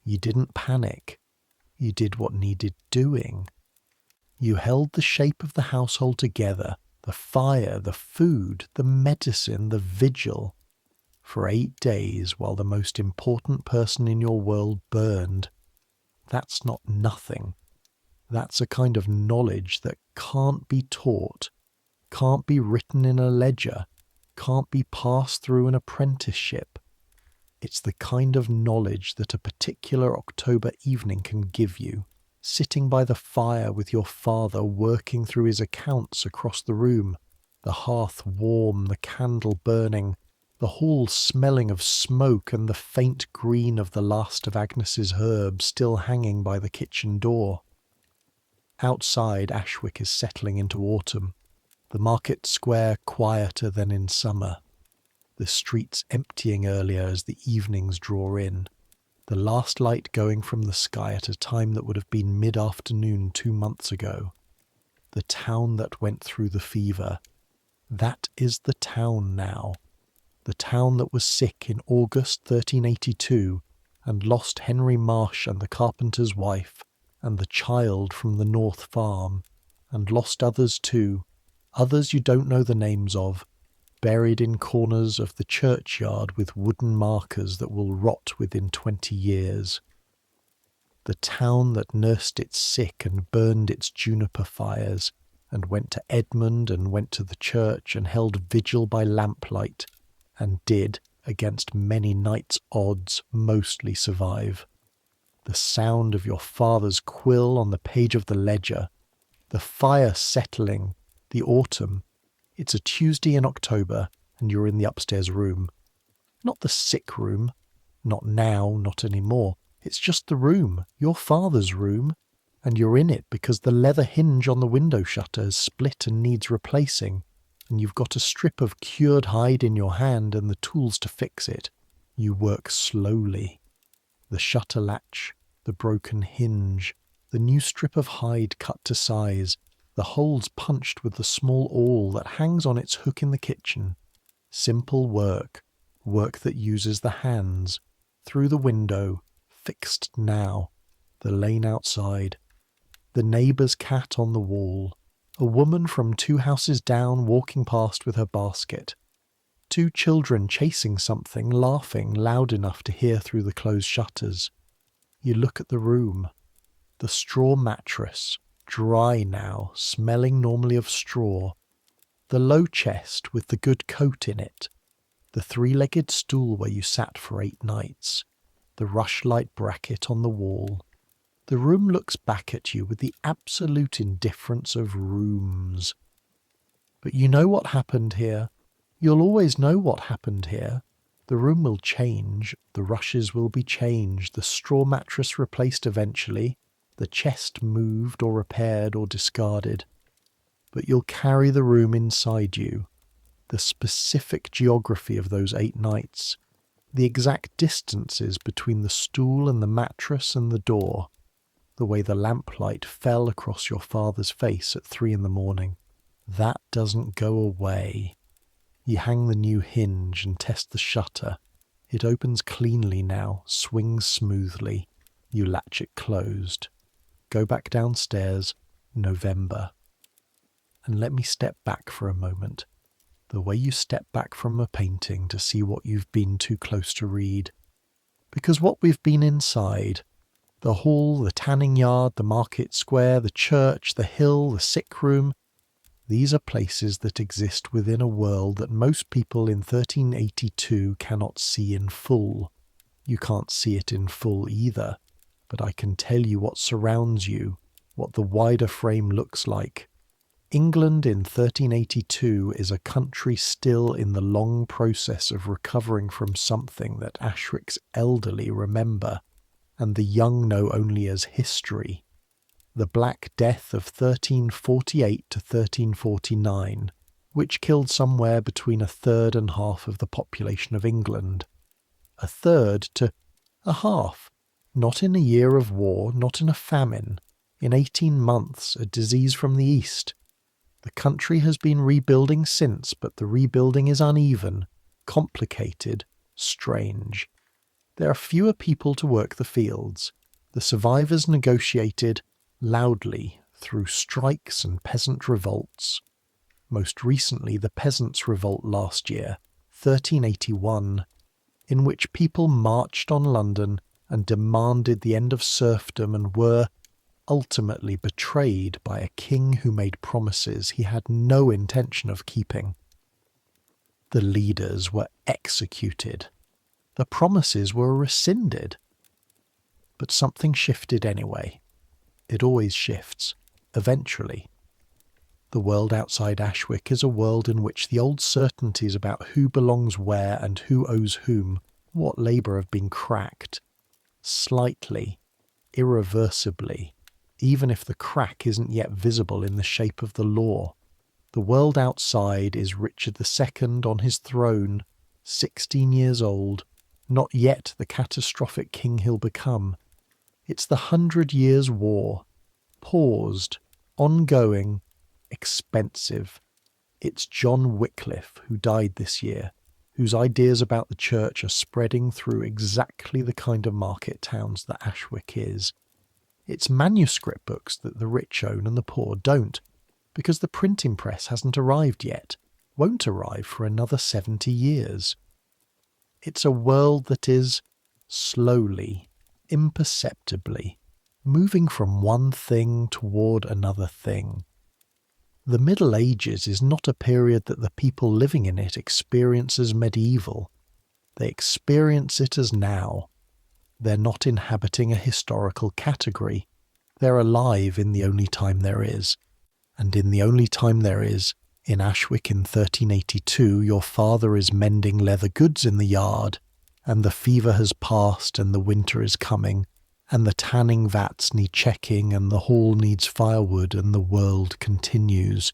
You didn't panic. You did what needed doing. You held the shape of the household together, the fire, the food, the medicine, the vigil, for 8 days while the most important person in your world burned. That's not nothing. That's a kind of knowledge that can't be taught, can't be written in a ledger, can't be passed through an apprenticeship. It's the kind of knowledge that a particular October evening can give you, sitting by the fire with your father working through his accounts across the room, the hearth warm, the candle burning, the hall smelling of smoke and the faint green of the last of Agnes's herbs still hanging by the kitchen door. Outside, Ashwick is settling into autumn, the market square quieter than in summer. The streets emptying earlier as the evenings draw in, the last light going from the sky at a time that would have been mid-afternoon 2 months ago. The town that went through the fever. That is the town now. The town that was sick in August 1382 and lost Henry Marsh and the carpenter's wife and the child from the North Farm, and lost others too, others you don't know the names of, buried in corners of the churchyard with wooden markers that will rot within 20 years. The town that nursed its sick and burned its juniper fires, and went to Edmund and went to the church and held vigil by lamplight, and did, against many nights' odds, mostly survive. The sound of your father's quill on the page of the ledger, the fire settling, the autumn. It's a Tuesday in October, and you're in the upstairs room. Not the sick room. Not now, not anymore. It's just the room, your father's room, and you're in it because the leather hinge on the window shutter has split and needs replacing, and you've got a strip of cured hide in your hand and the tools to fix it. You work slowly. The shutter latch, the broken hinge, the new strip of hide cut to size, the holes punched with the small awl that hangs on its hook in the kitchen. Simple work, work that uses the hands. Through the window, fixed now, the lane outside, the neighbour's cat on the wall, a woman from 2 houses down walking past with her basket, 2 children chasing something, laughing loud enough to hear through the closed shutters. You look at the room, the straw mattress, dry now, smelling normally of straw, The low chest with the good coat in it, the three-legged stool where you sat for 8 nights, the rushlight bracket on the wall. The room looks back at you with the absolute indifference of rooms. But you know what happened here. You'll always know what happened here. The room will change, the rushes will be changed, the straw mattress replaced eventually, the chest moved or repaired or discarded. But you'll carry the room inside you, the specific geography of those 8 nights, the exact distances between the stool and the mattress and the door, the way the lamplight fell across your father's face at 3 a.m. That doesn't go away. You hang the new hinge and test the shutter. It opens cleanly now, swings smoothly. You latch it closed. Go back downstairs, November. And let me step back for a moment. The way you step back from a painting to see what you've been too close to read. Because what we've been inside, the hall, the tanning yard, the market square, the church, the hill, the sick room, these are places that exist within a world that most people in 1382 cannot see in full. You can't see it in full either, but I can tell you what surrounds you, what the wider frame looks like. England in 1382 is a country still in the long process of recovering from something that Ashwick's elderly remember, and the young know only as history. The Black Death of 1348 to 1349, which killed somewhere between 1/3 and half of the population of England. 1/3 to a half, not in a year of war, not in a famine, in 18 months, a disease from the east. The country has been rebuilding since, but the rebuilding is uneven, complicated, strange. There are fewer people to work the fields. The survivors negotiated loudly through strikes and peasant revolts. Most recently the Peasants' Revolt last year, 1381, in which people marched on London and demanded the end of serfdom and were ultimately betrayed by a king who made promises he had no intention of keeping. The leaders were executed. The promises were rescinded. But something shifted anyway. It always shifts, eventually. The world outside Ashwick is a world in which the old certainties about who belongs where and who owes whom, what labour have been cracked. Slightly, irreversibly, even if the crack isn't yet visible in the shape of the law. The world outside is Richard II on his throne, 16 years old, not yet the catastrophic king he'll become. It's the 100 Years' War, paused, ongoing, expensive. It's John Wycliffe, who died this year, whose ideas about the church are spreading through exactly the kind of market towns that Ashwick is. It's manuscript books that the rich own and the poor don't, because the printing press hasn't arrived yet, won't arrive for another 70 years. It's a world that is slowly, imperceptibly, moving from one thing toward another thing. The Middle Ages is not a period that the people living in it experience as medieval. They experience it as now. They're not inhabiting a historical category. They're alive in the only time there is. And in the only time there is, in Ashwick in 1382, your father is mending leather goods in the yard, and the fever has passed and the winter is coming, and the tanning vats need checking and the hall needs firewood, and the world continues.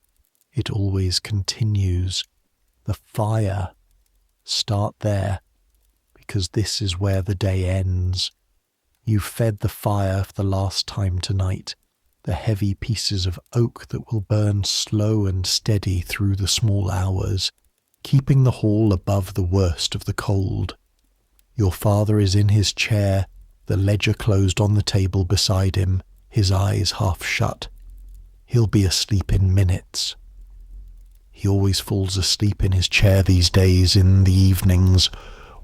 It always continues. The fire. Start there, because this is where the day ends. You've fed the fire for the last time tonight, the heavy pieces of oak that will burn slow and steady through the small hours, keeping the hall above the worst of the cold. Your father is in his chair, the ledger closed on the table beside him, his eyes half shut. He'll be asleep in minutes. He always falls asleep in his chair these days in the evenings,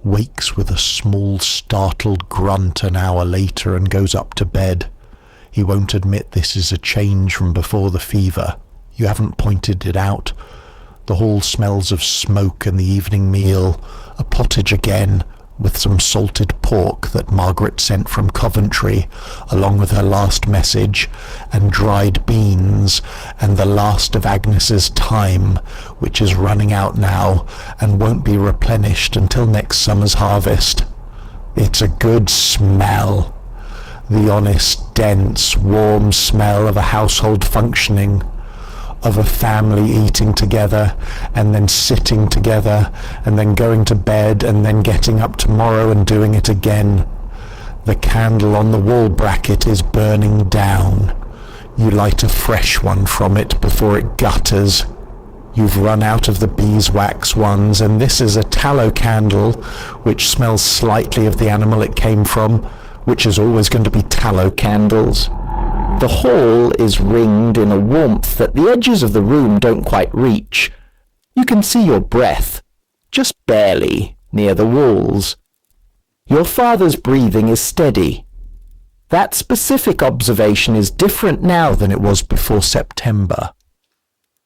wakes with a small startled grunt an hour later and goes up to bed. He won't admit this is a change from before the fever. You haven't pointed it out. The hall smells of smoke and the evening meal, a pottage again, with some salted pork that Margaret sent from Coventry, along with her last message, and dried beans, and the last of Agnes's thyme, which is running out now, and won't be replenished until next summer's harvest. It's a good smell. The honest, dense, warm smell of a household functioning, of a family eating together, and then sitting together, and then going to bed, and then getting up tomorrow and doing it again. The candle on the wall bracket is burning down. You light a fresh one from it before it gutters. You've run out of the beeswax ones, and this is a tallow candle, which smells slightly of the animal it came from, which is always going to be tallow candles. The hall is ringed in a warmth that the edges of the room don't quite reach. You can see your breath, just barely, near the walls. Your father's breathing is steady. That specific observation is different now than it was before September.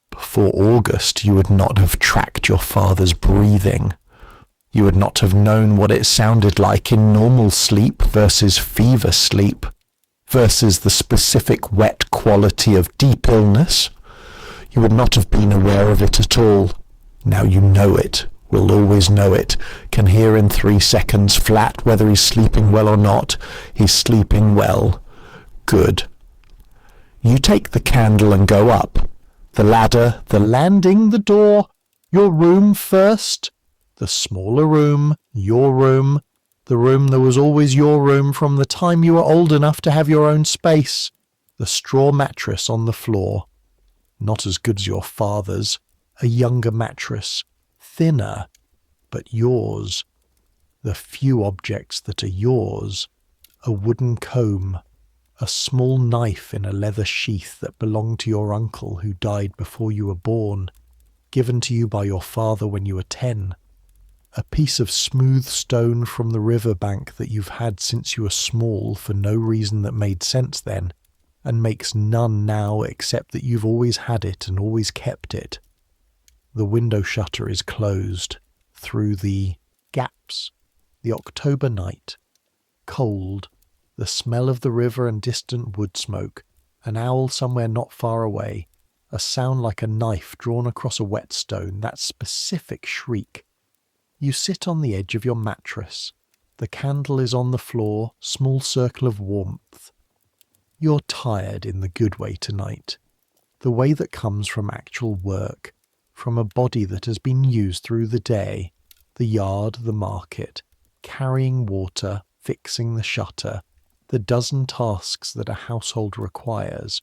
Before August, you would not have tracked your father's breathing. You would not have known what it sounded like in normal sleep versus fever sleep, versus the specific wet quality of deep illness. You would not have been aware of it at all. Now you know it, will always know it, can hear in 3 seconds flat whether he's sleeping well or not. He's sleeping well. Good. You take the candle and go up. The ladder, the landing, the door, your room first. The smaller room, your room, the room that was always your room from the time you were old enough to have your own space. The straw mattress on the floor. Not as good as your father's. A younger mattress. Thinner. But yours. The few objects that are yours. A wooden comb. A small knife in a leather sheath that belonged to your uncle who died before you were born. Given to you by your father when you were 10. A piece of smooth stone from the river bank that you've had since you were small for no reason that made sense then, and makes none now except that you've always had it and always kept it. The window shutter is closed. Through the gaps, the October night, cold, the smell of the river and distant wood smoke, an owl somewhere not far away, a sound like a knife drawn across a whetstone, that specific shriek. You sit on the edge of your mattress. The candle is on the floor, small circle of warmth. You're tired in the good way tonight. The way that comes from actual work, from a body that has been used through the day, the yard, the market, carrying water, fixing the shutter, the dozen tasks that a household requires,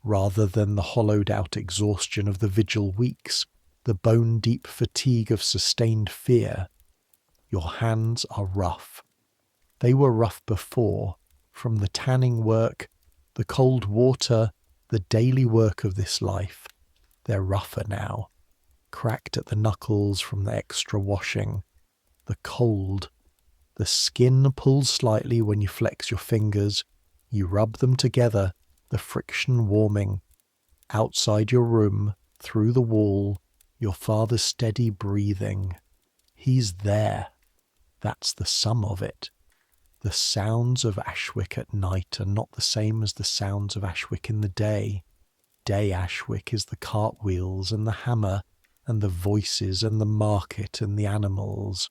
rather than the hollowed-out exhaustion of the vigil weeks, the bone-deep fatigue of sustained fear. Your hands are rough. They were rough before, from the tanning work, the cold water, the daily work of this life. They're rougher now, cracked at the knuckles from the extra washing. The cold. The skin pulls slightly when you flex your fingers. You rub them together, the friction warming. Outside your room, through the wall, your father's steady breathing. He's there. That's the sum of it. The sounds of Ashwick at night are not the same as the sounds of Ashwick in the day. Day Ashwick is the cartwheels and the hammer and the voices and the market and the animals.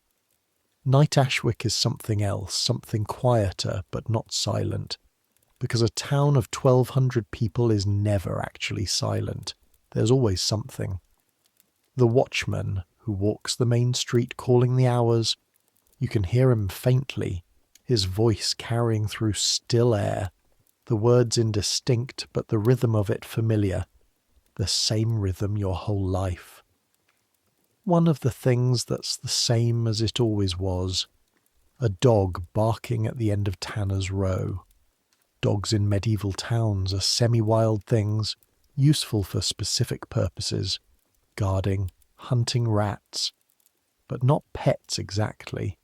Night Ashwick is something else, something quieter but not silent, because a town of 1,200 people is never actually silent. There's always something. The watchman who walks the main street calling the hours, you can hear him faintly, his voice carrying through still air, the words indistinct but the rhythm of it familiar, the same rhythm your whole life. One of the things that's the same as it always was, a dog barking at the end of Tanner's Row. Dogs in medieval towns are semi-wild things, useful for specific purposes, guarding, hunting rats, but not pets exactly,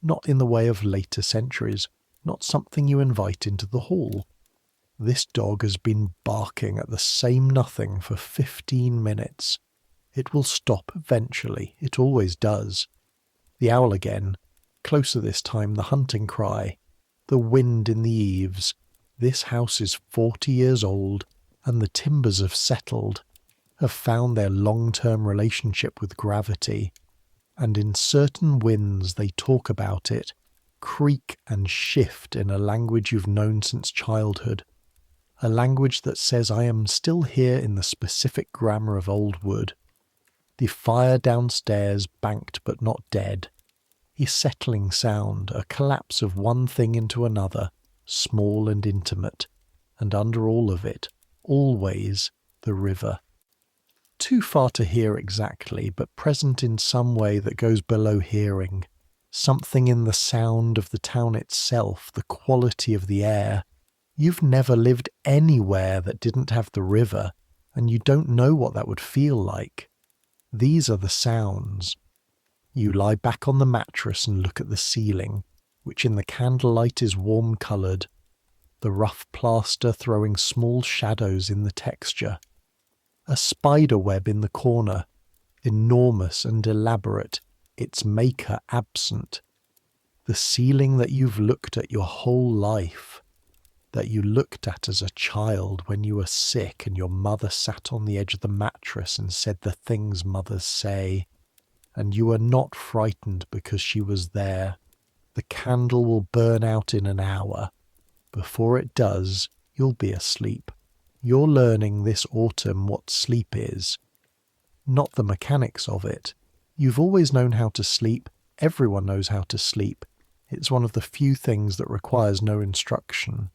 not in the way of later centuries, not something you invite into the hall. This dog has been barking at the same nothing for 15 minutes, It will stop eventually, it always does. The owl again, closer this time, the hunting cry, the wind in the eaves. This house is 40 years old, and the timbers have settled, have found their long-term relationship with gravity, and in certain winds they talk about it, creak and shift in a language you've known since childhood, a language that says I am still here in the specific grammar of old wood. The fire downstairs, banked but not dead. A settling sound, a collapse of one thing into another, small and intimate, and under all of it, always, the river. Too far to hear exactly, but present in some way that goes below hearing. Something in the sound of the town itself, the quality of the air. You've never lived anywhere that didn't have the river, and you don't know what that would feel like. These are the sounds. You lie back on the mattress and look at the ceiling, which in the candlelight is warm-coloured, the rough plaster throwing small shadows in the texture. A spider web in the corner, enormous and elaborate, its maker absent. The ceiling that you've looked at your whole life, that you looked at as a child when you were sick and your mother sat on the edge of the mattress and said the things mothers say, and you were not frightened because she was there. The candle will burn out in an hour. Before it does, you'll be asleep. You're learning this autumn what sleep is. Not the mechanics of it. You've always known how to sleep. Everyone knows how to sleep. It's one of the few things that requires no instruction.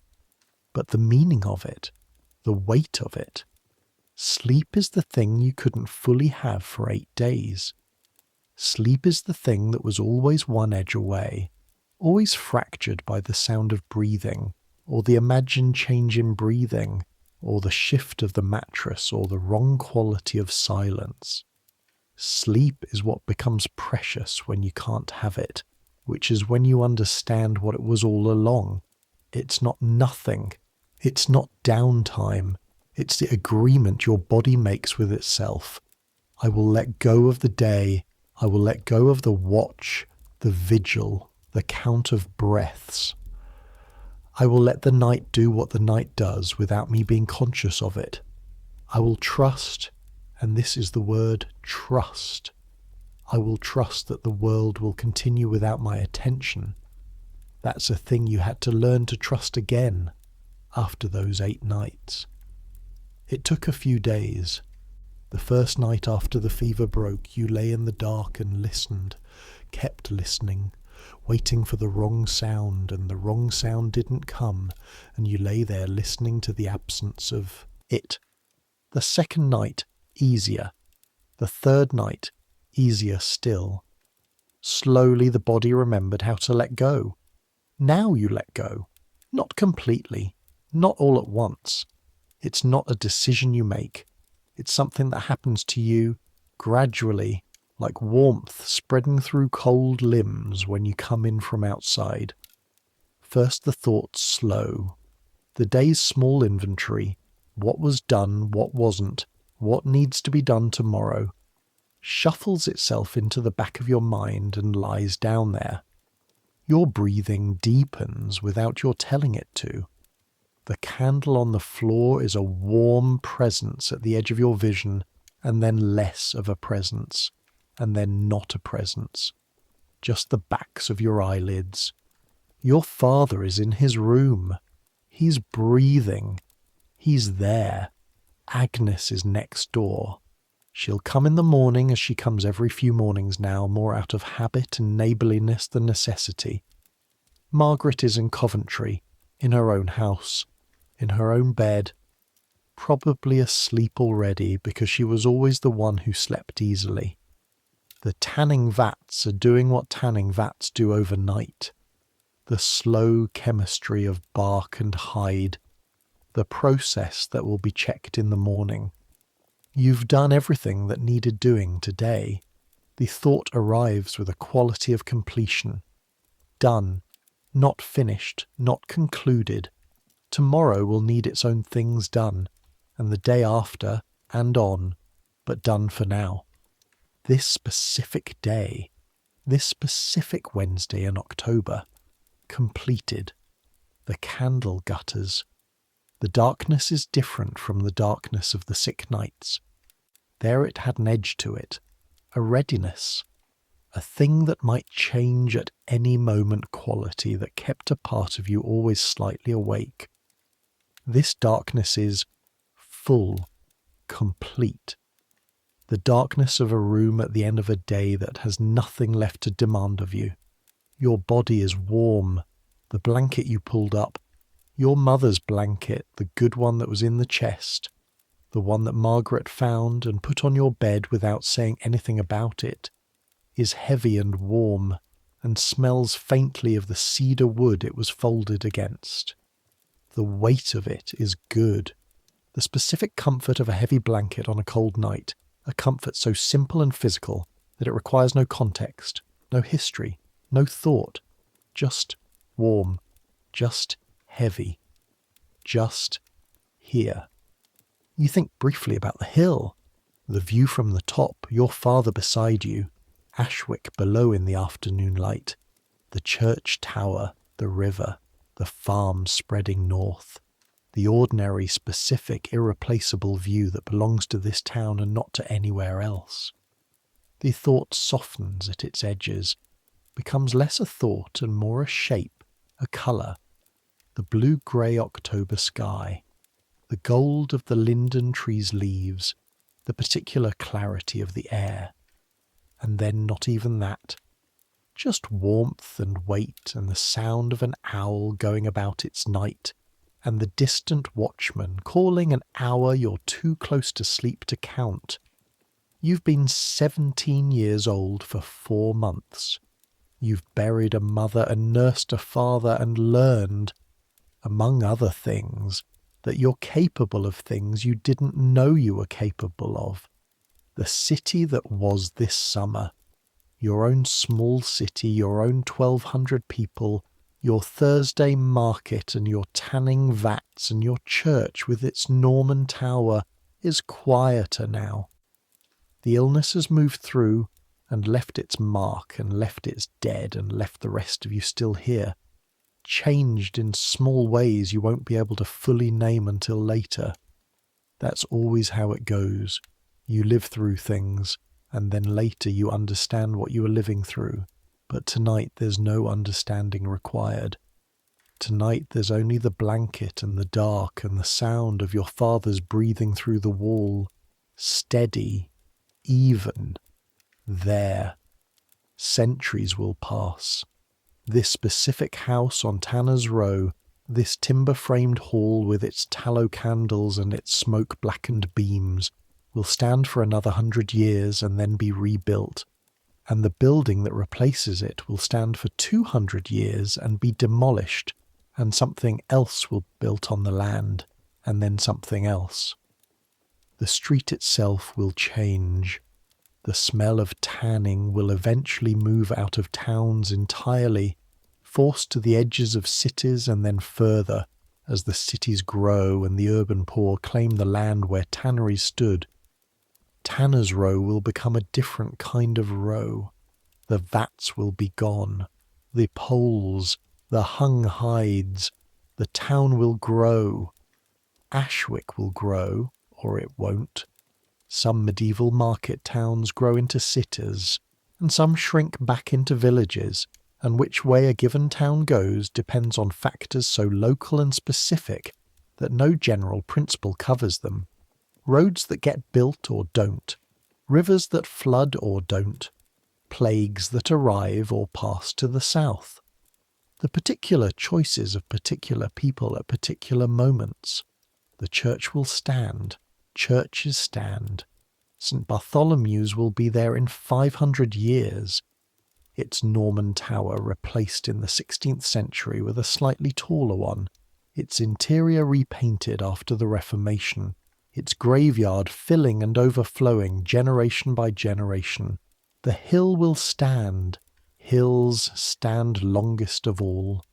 But the meaning of it, the weight of it. Sleep is the thing you couldn't fully have for 8 days. Sleep is the thing that was always one edge away, always fractured by the sound of breathing, or the imagined change in breathing, or the shift of the mattress, or the wrong quality of silence. Sleep is what becomes precious when you can't have it, which is when you understand what it was all along. It's not nothing. It's not downtime. It's the agreement your body makes with itself. I will let go of the day. I will let go of the watch, the vigil, the count of breaths. I will let the night do what the night does without me being conscious of it. I will trust, and this is the word, trust. I will trust that the world will continue without my attention. That's a thing you had to learn to trust again after those 8 nights. It took a few days. The first night after the fever broke, you lay in the dark and listened, kept listening, waiting for the wrong sound, and the wrong sound didn't come, and you lay there listening to the absence of it. The second night, easier. The third night, easier still. Slowly the body remembered how to let go. Now you let go. Not completely. Not all at once. It's not a decision you make. It's something that happens to you gradually, like warmth spreading through cold limbs when you come in from outside. First the thoughts slow. The day's small inventory. What was done, what wasn't, what needs to be done tomorrow, shuffles itself into the back of your mind and lies down there. Your breathing deepens without your telling it to. The candle on the floor is a warm presence at the edge of your vision, and then less of a presence, and then not a presence. Just the backs of your eyelids. Your father is in his room. He's breathing. He's there. Agnes is next door. She'll come in the morning as she comes every few mornings now, more out of habit and neighbourliness than necessity. Margaret is in Coventry, in her own house, in her own bed, probably asleep already because she was always the one who slept easily. The tanning vats are doing what tanning vats do overnight. The slow chemistry of bark and hide, the process that will be checked in the morning. You've done everything that needed doing today. The thought arrives with a quality of completion. Done, not finished, not concluded. Tomorrow will need its own things done, and the day after, and on, but done for now. this specific day, this specific Wednesday in October, completed. The candle gutters. The darkness is different from the darkness of the sick nights. There it had an edge to it, a readiness, a thing that might change at any moment quality that kept a part of you always slightly awake. This darkness is full, complete. The darkness of a room at the end of a day that has nothing left to demand of you. Your body is warm, the blanket you pulled up, your mother's blanket, the good one that was in the chest, the one that Margaret found and put on your bed without saying anything about it, is heavy and warm and smells faintly of the cedar wood it was folded against. The weight of it is good. The specific comfort of a heavy blanket on a cold night, a comfort so simple and physical that it requires no context, no history, no thought, just warm, just heavy, just here. You think briefly about the hill, the view from the top, your father beside you, Ashwick below in the afternoon light, the church tower, the river, the farm spreading north, the ordinary, specific, irreplaceable view that belongs to this town and not to anywhere else. The thought softens at its edges, becomes less a thought and more a shape, a colour, the blue-grey October sky, the gold of the linden tree's leaves, the particular clarity of the air. And then not even that. Just warmth and weight and the sound of an owl going about its night, and the distant watchman calling an hour you're too close to sleep to count. You've been 17 years old for 4 months. You've buried a mother and nursed a father and learned, among other things, that you're capable of things you didn't know you were capable of. The city that was this summer, your own small city, your own 1,200 people, your Thursday market and your tanning vats and your church with its Norman tower is quieter now. The illness has moved through and left its mark and left its dead and left the rest of you still here, changed in small ways you won't be able to fully name until later. That's always how it goes. You live through things, and then later you understand what you were living through. But tonight there's no understanding required. Tonight there's only the blanket and the dark and the sound of your father's breathing through the wall, steady, even, there. Centuries will pass. This specific house on Tanner's Row, this timber-framed hall with its tallow candles and its smoke-blackened beams, will stand for another 100 years and then be rebuilt, and the building that replaces it will stand for 200 years and be demolished, and something else will be built on the land, and then something else. The street itself will change. The smell of tanning will eventually move out of towns entirely, forced to the edges of cities and then further, as the cities grow and the urban poor claim the land where tanneries stood. Tanner's Row will become a different kind of row. The vats will be gone, the poles, the hung hides. The town will grow. Ashwick will grow, or it won't. Some medieval market towns grow into cities, and some shrink back into villages, and which way a given town goes depends on factors so local and specific that no general principle covers them. Roads that get built or don't, rivers that flood or don't, plagues that arrive or pass to the south. The particular choices of particular people at particular moments. The church will stand. Churches stand. St. Bartholomew's will be there in 500 years. Its Norman tower replaced in the 16th century with a slightly taller one, its interior repainted after the Reformation, its graveyard filling and overflowing generation by generation. The hill will stand. Hills stand longest of all.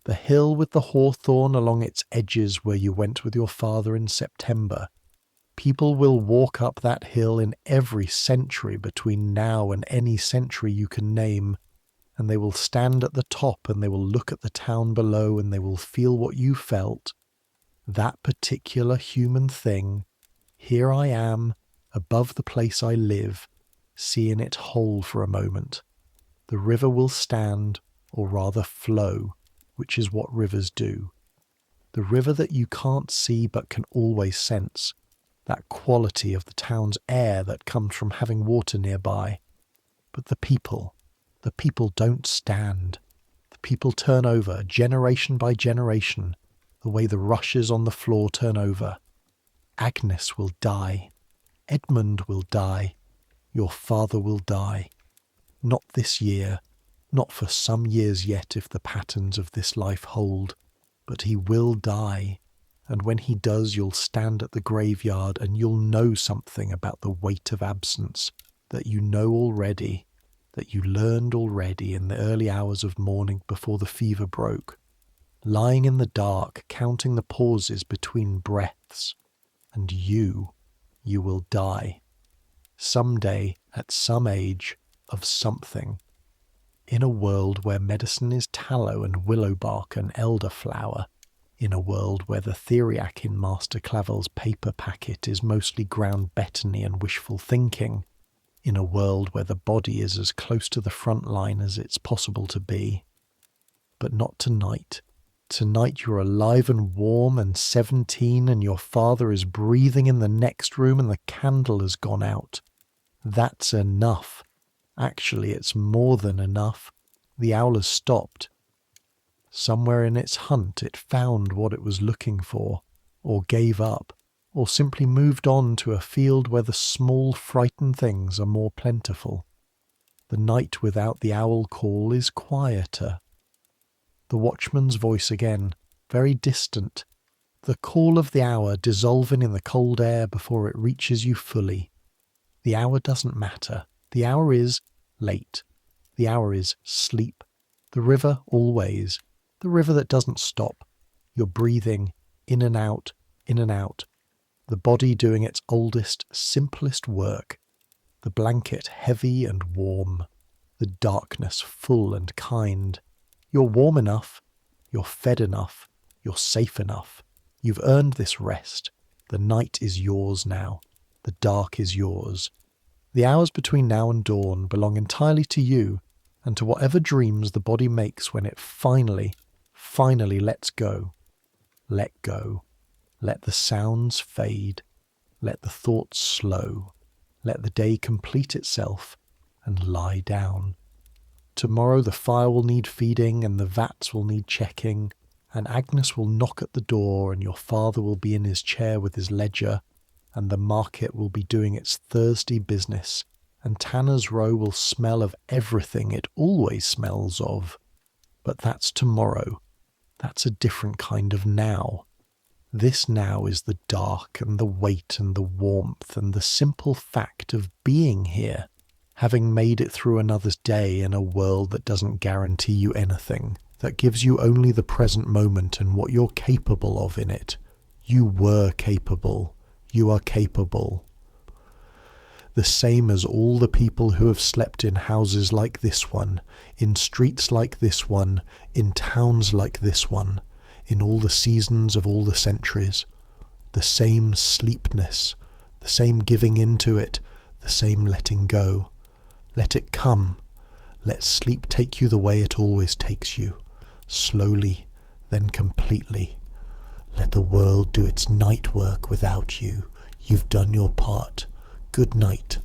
The hill with the hawthorn along its edges where you went with your father in September. People will walk up that hill in every century between now and any century you can name, and they will stand at the top and they will look at the town below and they will feel what you felt. That particular human thing, here I am, above the place I live, seeing it whole for a moment. The river will stand, or rather flow, which is what rivers do. The river that you can't see but can always sense, that quality of the town's air that comes from having water nearby. But the people don't stand. The people turn over, generation by generation, the way the rushes on the floor turn over. Agnes will die. Edmund will die. Your father will die. Not this year, not for some years yet if the patterns of this life hold, but he will die. And when he does, you'll stand at the graveyard and you'll know something about the weight of absence that you know already, that you learned already in the early hours of morning before the fever broke, lying in the dark, counting the pauses between breaths. And you will die. Someday, at some age, of something. In a world where medicine is tallow and willow bark and elderflower, in a world where the theriac in Master Clavel's paper packet is mostly ground betony and wishful thinking, in a world where the body is as close to the front line as it's possible to be. But not tonight. Tonight you're alive and warm and 17 and your father is breathing in the next room and the candle has gone out. That's enough. Actually, it's more than enough. The owl has stopped. Somewhere in its hunt it found what it was looking for, or gave up, or simply moved on to a field where the small frightened things are more plentiful. The night without the owl call is quieter. The watchman's voice again, very distant, the call of the hour dissolving in the cold air before it reaches you fully. The hour doesn't matter. The hour is late. The hour is sleep. The river always. The river that doesn't stop. You're breathing in and out, in and out. The body doing its oldest, simplest work. The blanket heavy and warm. The darkness full and kind. You're warm enough. You're fed enough. You're safe enough. You've earned this rest. The night is yours now. The dark is yours. The hours between now and dawn belong entirely to you and to whatever dreams the body makes when it finally lets go. Let go. Let the sounds fade. Let the thoughts slow. Let the day complete itself and lie down. Tomorrow the fire will need feeding and the vats will need checking, and Agnes will knock at the door and your father will be in his chair with his ledger, and the market will be doing its Thursday business, and Tanner's Row will smell of everything it always smells of. But that's tomorrow. That's a different kind of now. This now is the dark and the weight and the warmth and the simple fact of being here, having made it through another day in a world that doesn't guarantee you anything, that gives you only the present moment and what you're capable of in it. You were capable. You are capable. The same as all the people who have slept in houses like this one, in streets like this one, in towns like this one, in all the seasons of all the centuries. The same sleepness, the same giving into it, the same letting go. Let it come. Let sleep take you the way it always takes you, slowly, then completely. Let the world do its night work without you. You've done your part. Good night.